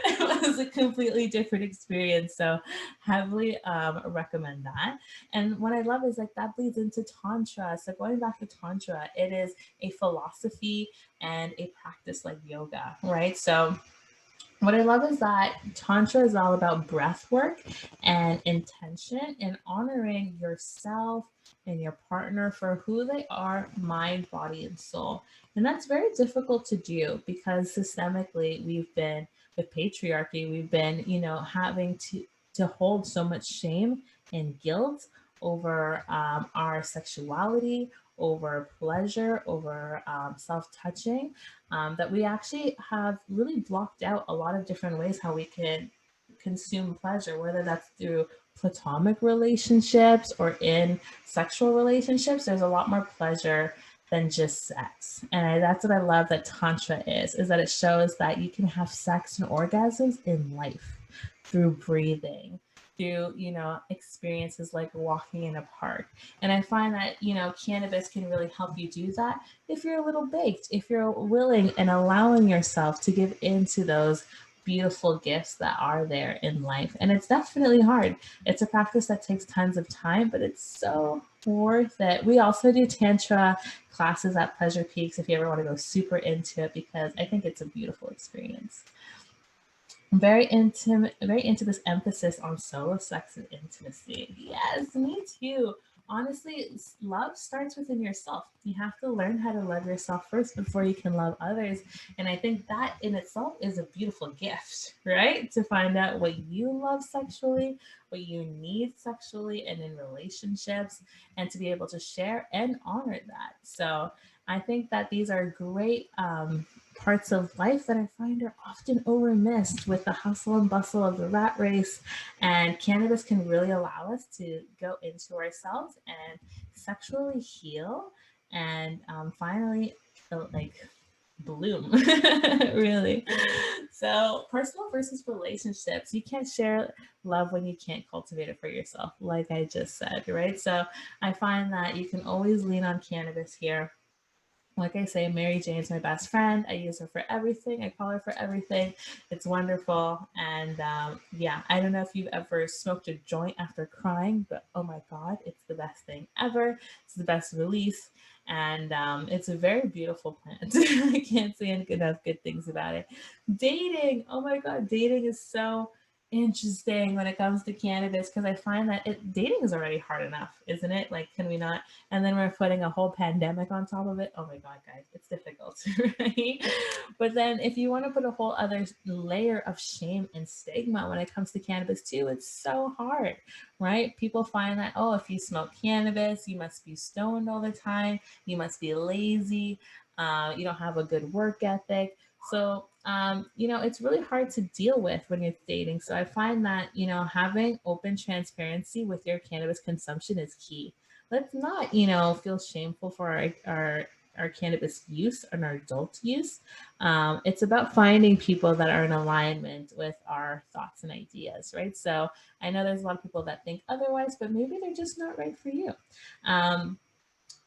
It was a completely different experience. So heavily recommend that. And what I love is that bleeds into tantra. So going back to tantra, it is a philosophy and a practice like yoga, right? So what I love is that Tantra is all about breath work and intention and honoring yourself and your partner for who they are, mind, body, and soul. And that's very difficult to do, because systemically we've been, with patriarchy, we've been, having to hold so much shame and guilt over our sexuality, over pleasure, over self-touching, that we actually have really blocked out a lot of different ways how we can consume pleasure, whether that's through platonic relationships or in sexual relationships. There's a lot more pleasure than just sex. And that's what I love that Tantra is that it shows that you can have sex and orgasms in life through breathing, through, experiences like walking in a park. And I find that, cannabis can really help you do that if you're a little baked, if you're willing and allowing yourself to give into those beautiful gifts that are there in life. And it's definitely hard. It's a practice that takes tons of time, but it's so worth it. We also do Tantra classes at Pleasure Peaks if you ever want to go super into it, because I think it's a beautiful experience. I'm very into this emphasis on solo sex and intimacy. Yes, me too. Honestly, love starts within yourself. You have to learn how to love yourself first before you can love others. And I think that in itself is a beautiful gift, right? To find out what you love sexually, what you need sexually and in relationships, and to be able to share and honor that. So I think that these are great parts of life that I find are often overmissed with the hustle and bustle of the rat race. And cannabis can really allow us to go into ourselves and sexually heal and finally bloom, really. So personal versus relationships, you can't share love when you can't cultivate it for yourself, like I just said, right? So I find that you can always lean on cannabis here Like I say, Mary Jane's my best friend. I use her for everything. I call her for everything. It's wonderful. And yeah, I don't know if you've ever smoked a joint after crying, but oh my God, it's the best thing ever. It's the best release. And it's a very beautiful plant. I can't say enough good things about it. Dating. Oh my God, dating is so interesting when it comes to cannabis because I find that dating is already hard enough, isn't it? Like, can we not? And then we're putting a whole pandemic on top of it. Oh my God, guys, it's difficult, right? But then if you want to put a whole other layer of shame and stigma when it comes to cannabis too, it's so hard, right? People find that, oh, if you smoke cannabis, you must be stoned all the time. You must be lazy. You don't have a good work ethic. So, it's really hard to deal with when you're dating. So I find that, having open transparency with your cannabis consumption is key. Let's not, feel shameful for our cannabis use and our adult use. It's about finding people that are in alignment with our thoughts and ideas, right? So I know there's a lot of people that think otherwise, but maybe they're just not right for you. Um,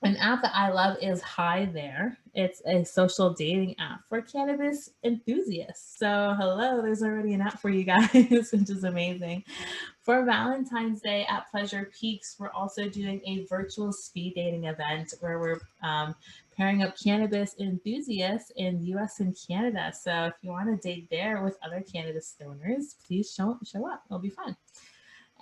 an app that I love is Hi There. It's a social dating app for cannabis enthusiasts. So, hello, there's already an app for you guys, which is amazing. For Valentine's Day at Pleasure Peaks, we're also doing a virtual speed dating event where we're pairing up cannabis enthusiasts in US and Canada. So, if you want to date there with other cannabis stoners, please show up. It'll be fun.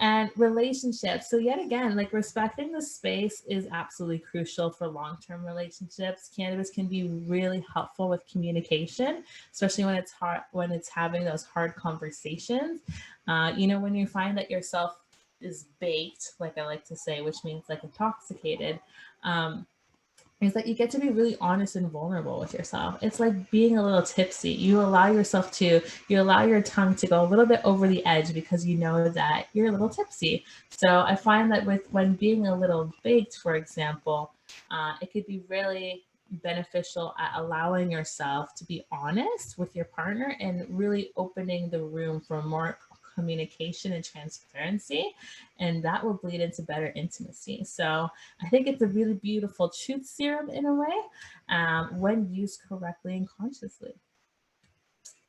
And relationships. So yet again, like respecting the space is absolutely crucial for long-term relationships. Cannabis can be really helpful with communication, especially when it's hard, when it's having those hard conversations. When you find that yourself is baked, like I like to say, which means like intoxicated, is that you get to be really honest and vulnerable with yourself. It's like being a little tipsy. You allow your tongue to go a little bit over the edge because you know that you're a little tipsy. So I find that when being a little baked, for example, it could be really beneficial at allowing yourself to be honest with your partner and really opening the room for more communication and transparency, and that will bleed into better intimacy. So I think it's a really beautiful truth serum in a way when used correctly and consciously.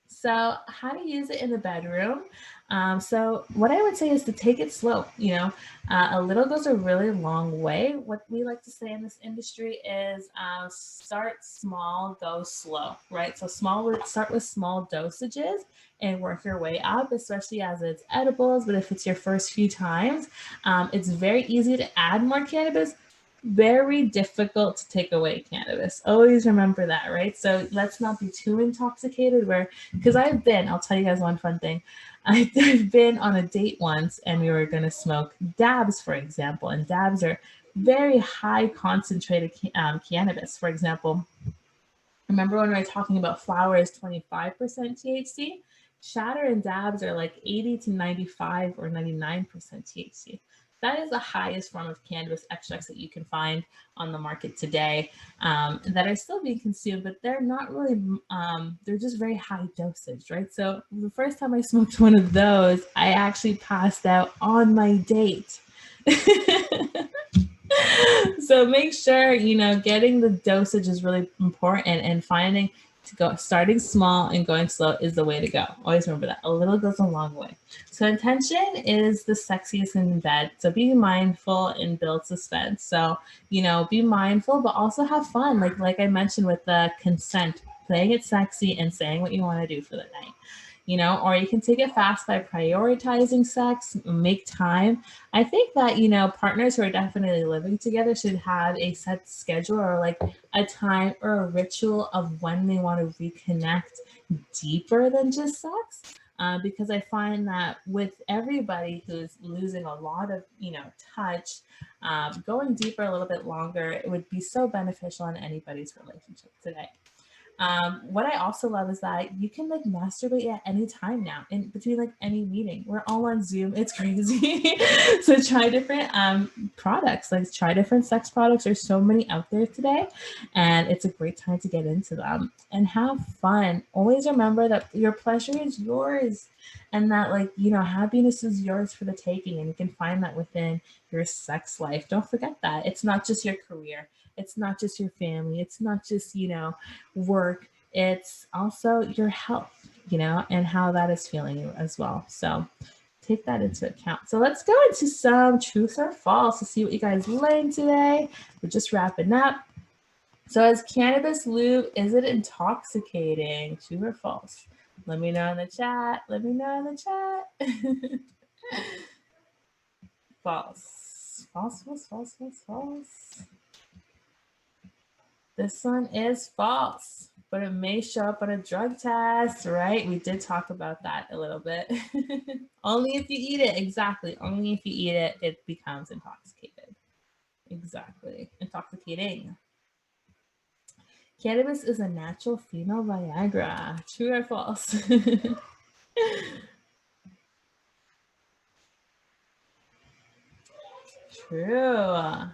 So how to use it in the bedroom. So what I would say is to take it slow. A little goes a really long way. What we like to say in this industry is start small, go slow, right? So start with small dosages and work your way up, especially as it's edibles. But if it's your first few times, it's very easy to add more cannabis, very difficult to take away cannabis. Always remember that, right? So let's not be too intoxicated because I'll tell you guys one fun thing. I've been on a date once and we were going to smoke dabs, for example, and dabs are very high concentrated cannabis. For example, remember when we were talking about flower is 25% THC? Shatter and dabs are like 80 to 95 or 99% THC. That is the highest form of cannabis extracts that you can find on the market today that are still being consumed, but they're not really, they're just very high dosage, right? So the first time I smoked one of those, I actually passed out on my date. So make sure, getting the dosage is really important, and starting small and going slow is the way to go. Always remember that. A little goes a long way. So intention is the sexiest in bed. So be mindful and build suspense. So, be mindful, but also have fun. Like I mentioned with the consent, playing it sexy and saying what you want to do for the night. Or you can take it fast by prioritizing sex, make time. I think that, partners who are definitely living together should have a set schedule or like a time or a ritual of when they want to reconnect deeper than just sex. Because I find that with everybody who's losing a lot of, touch, going deeper a little bit longer, it would be so beneficial in anybody's relationship today. What I also love is that you can like masturbate at any time now in between like any meeting. We're all on Zoom. It's crazy. So try different products, like try different sex products. There's so many out there today, and it's a great time to get into them and have fun. Always remember that your pleasure is yours. and that, like, you know, happiness is yours for the taking, and you can find that within your sex life. Don't forget that. It's not just your career. It's not just your family. It's not just, you know, work. It's also your health, you know, and how that is feeling you as well. So take that into account. So let's go into some truth or false to see what you guys learned today. We're just wrapping up. So is cannabis lube, is it intoxicating? True or false? Let me know in the chat. Let me know in the chat. False. False, false, false, false, false. This one is false, but it may show up on a drug test, right? We did talk about that a little bit. Only if you eat it, exactly. Only if you eat it, it becomes intoxicated. Exactly, intoxicating. Cannabis is a natural female Viagra. True or false? True. I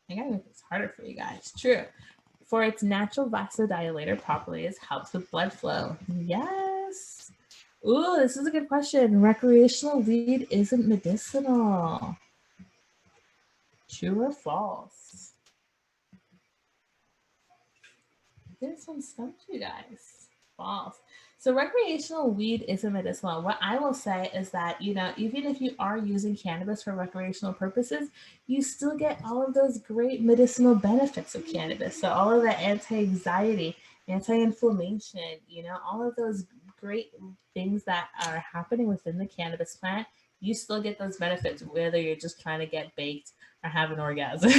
gotta make this harder for you guys. True. For its natural vasodilator properties, helps with blood flow. Yes. Ooh, this is a good question. Recreational weed isn't medicinal. True or false? This one stumped you guys. False. So recreational weed isn't medicinal. What I will say is that, you know, even if you are using cannabis for recreational purposes, you still get all of those great medicinal benefits of cannabis. So all of the anti-anxiety, anti-inflammation, you know, all of those great things that are happening within the cannabis plant, you still get those benefits, whether you're just trying to get baked or have an orgasm.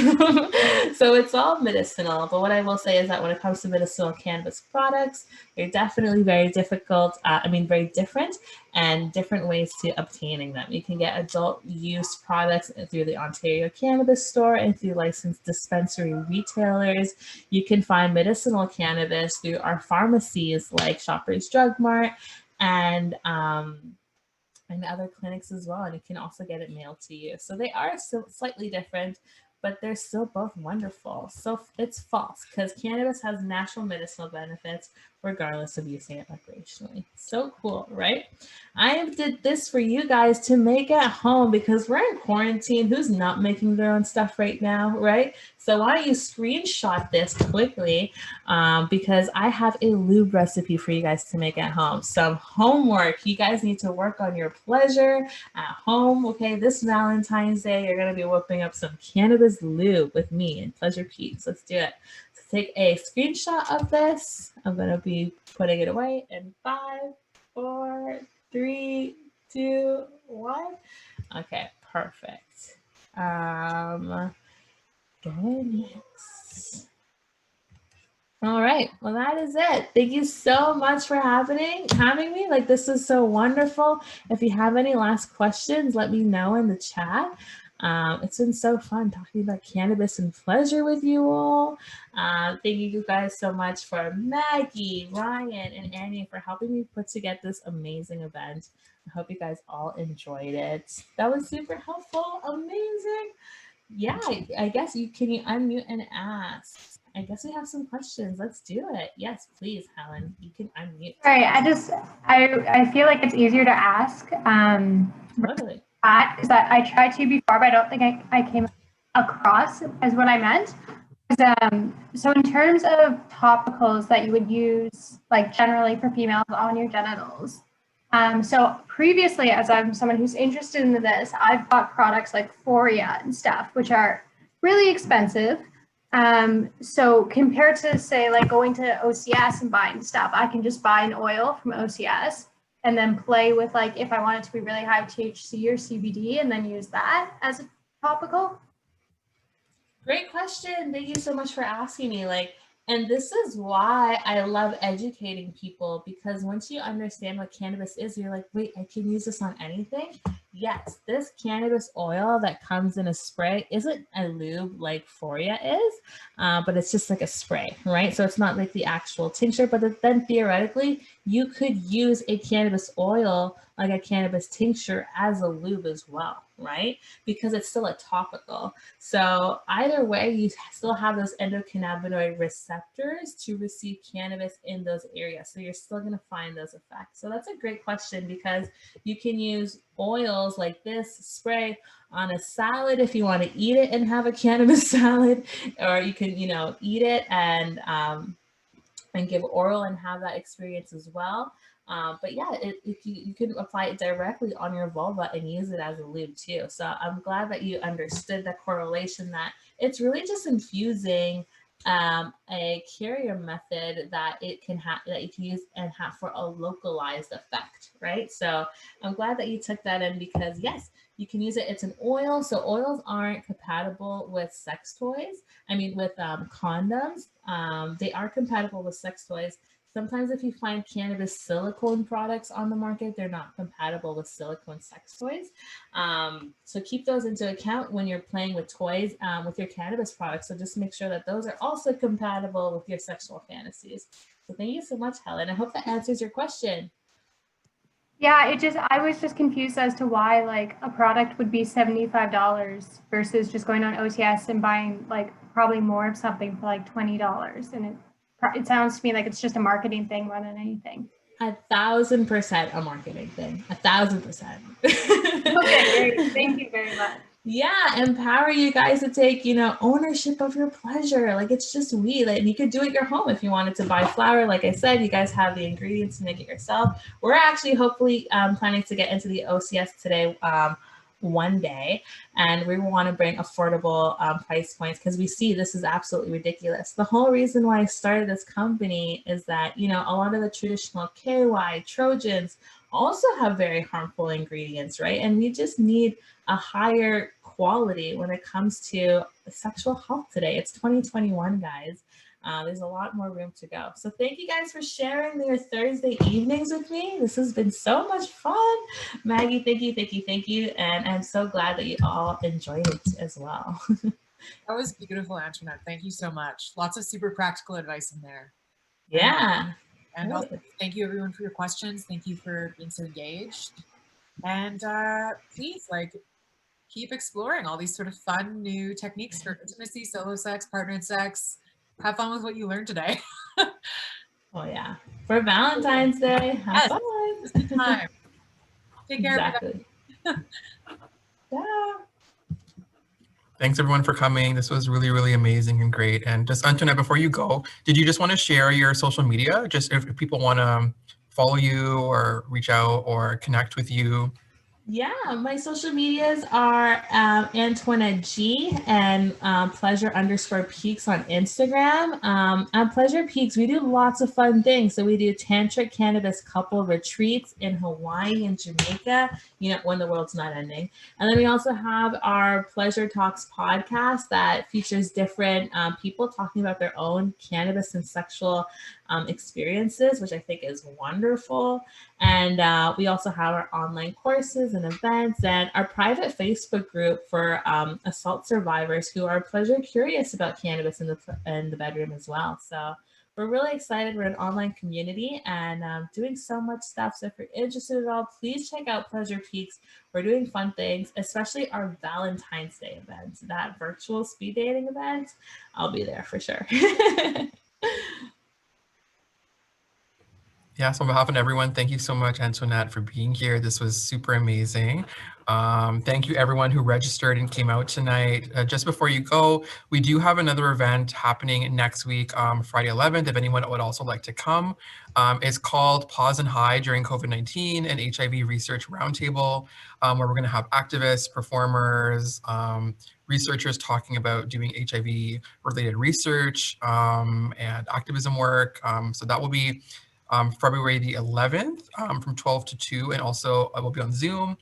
So it's all medicinal. But what I will say is that when it comes to medicinal cannabis products, they're definitely very difficult. Very different, and different ways to obtaining them. You can get adult use products through the Ontario Cannabis Store and through licensed dispensary retailers. You can find medicinal cannabis through our pharmacies like Shoppers Drug Mart and other clinics as well. And you can also get it mailed to you. So they are still slightly different, but they're still both wonderful. So it's false, because cannabis has natural medicinal benefits regardless of using it recreationally. So cool, right? I did this for you guys to make at home because we're in quarantine. Who's not making their own stuff right now, right? So why don't you screenshot this quickly, because I have a lube recipe for you guys to make at home. Some homework. You guys need to work on your pleasure at home. Okay, this Valentine's Day, you're going to be whipping up some cannabis lube with me and Pleasure Peeps. Let's do it. So take a screenshot of this. I'm going to be putting it away in 5, 4, 3, 2, 1. Okay, perfect. Go next. All right. Well, that is it. Thank you so much for having me. Like, this is so wonderful. If you have any last questions, let me know in the chat. It's been so fun talking about cannabis and pleasure with you all. Thank you guys so much for Maggie, Ryan, and Annie for helping me put together this amazing event. I hope you guys all enjoyed it. That was super helpful. Amazing. Yeah, I guess you unmute and ask. I guess we have some questions. Let's do it. Yes, please, Helen. You can unmute. All right. I feel like it's easier to ask. Totally. Because I tried to before, but I don't think I came across as what I meant. So in terms of topicals that you would use, like generally for females on your genitals. So previously, as I'm someone who's interested in this, I've bought products like Foria and stuff, which are really expensive. So compared to say like going to OCS and buying stuff, I can just buy an oil from OCS and then play with, like, if I want it to be really high THC or CBD, and then use that as a topical. Great question. Thank you so much for asking me. And this is why I love educating people, because once you understand what cannabis is, you're like, wait, I can use this on anything? yes, this cannabis oil that comes in a spray isn't a lube like Foria is, but it's just like a spray, right? So it's not like the actual tincture, but then theoretically, you could use a cannabis oil like a cannabis tincture as a lube as well, right? Because it's still a topical. So either way, you still have those endocannabinoid receptors to receive cannabis in those areas. So you're still going to find those effects. So that's a great question, because you can use oils like this spray on a salad if you want to eat it and have a cannabis salad, or you can, eat it and give oral and have that experience as well. But yeah, you can apply it directly on your vulva and use it as a lube too. So I'm glad that you understood the correlation, that it's really just infusing a carrier method that it can have, that you can use and have for a localized effect, right? So I'm glad that you took that in, because yes, you can use it. It's an oil, so oils aren't compatible with sex toys. I mean, with condoms. They are compatible with sex toys. Sometimes if you find cannabis silicone products on the market, they're not compatible with silicone sex toys. So keep those into account when you're playing with toys with your cannabis products. So just make sure that those are also compatible with your sexual fantasies. So thank you so much, Helen. I hope that answers your question. Yeah, I was just confused as to why like a product would be $75 versus just going on OCS and buying like probably more of something for like $20. And it sounds to me like it's just a marketing thing more than anything. 1,000% a marketing thing. 1,000%. Okay, great. Thank you very much. Yeah, empower you guys to take, ownership of your pleasure. Like, it's just weed. Like, you could do it at your home if you wanted to buy flour. Like I said, you guys have the ingredients to make it yourself. We're actually hopefully planning to get into the OCS today one day, and we want to bring affordable price points, because we see this is absolutely ridiculous. The whole reason why I started this company is that, a lot of the traditional KY, Trojans also have very harmful ingredients, right? And we just need a higher quality when it comes to sexual health today. It's 2021, guys. There's a lot more room to go. So thank you guys for sharing your Thursday evenings with me. This has been so much fun. Maggie, thank you. And I'm so glad that you all enjoyed it as well. That was beautiful, Antoinette. Thank you so much. Lots of super practical advice in there. Yeah. And also, thank you everyone for your questions. Thank you for being so engaged. And please, keep exploring all these sort of fun new techniques for intimacy, solo sex, partnered sex. Have fun with what you learned today. Oh yeah. For Valentine's Day, have fun. It's the time. Take care. Exactly. Yeah. Thanks everyone for coming. This was really, really amazing and great. And just Antoinette, before you go, did you just want to share your social media? Just if people want to follow you or reach out or connect with you? Yeah, my social medias are Antoinette G and pleasure_peaks on Instagram. On Pleasure Peaks, we do lots of fun things. So we do tantric cannabis couple retreats in Hawaii and Jamaica, when the world's not ending. And then we also have our Pleasure Talks podcast that features different people talking about their own cannabis and sexual experiences, which I think is wonderful. And we also have our online courses and events, and our private Facebook group for assault survivors who are pleasure curious about cannabis in the bedroom as well. So we're really excited. We're an online community and doing so much stuff. So if you're interested at all, please check out Pleasure Peaks. We're doing fun things, especially our Valentine's Day event, that virtual speed dating event. I'll be there for sure. Yeah, so on behalf of everyone, thank you so much, Antoinette, for being here. This was super amazing. Thank you everyone who registered and came out tonight. Just before you go, we do have another event happening next week, Friday 11th, if anyone would also like to come. It's called Pause and Hide During COVID-19 and HIV Research Roundtable, where we're gonna have activists, performers, researchers talking about doing HIV related research and activism work. So that will be February the 11th from 12 to 2, and also I will be on Zoom.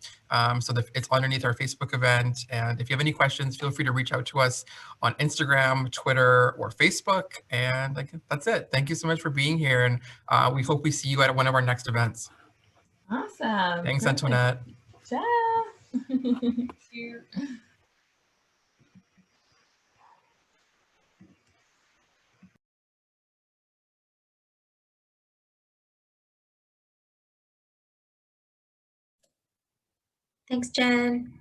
So it's underneath our Facebook event. And if you have any questions, feel free to reach out to us on Instagram, Twitter, or Facebook. And that's it. Thank you so much for being here. And we hope we see you at one of our next events. Awesome. Thanks, Perfect. Antoinette. Ciao. Thank you. Thanks, Jen.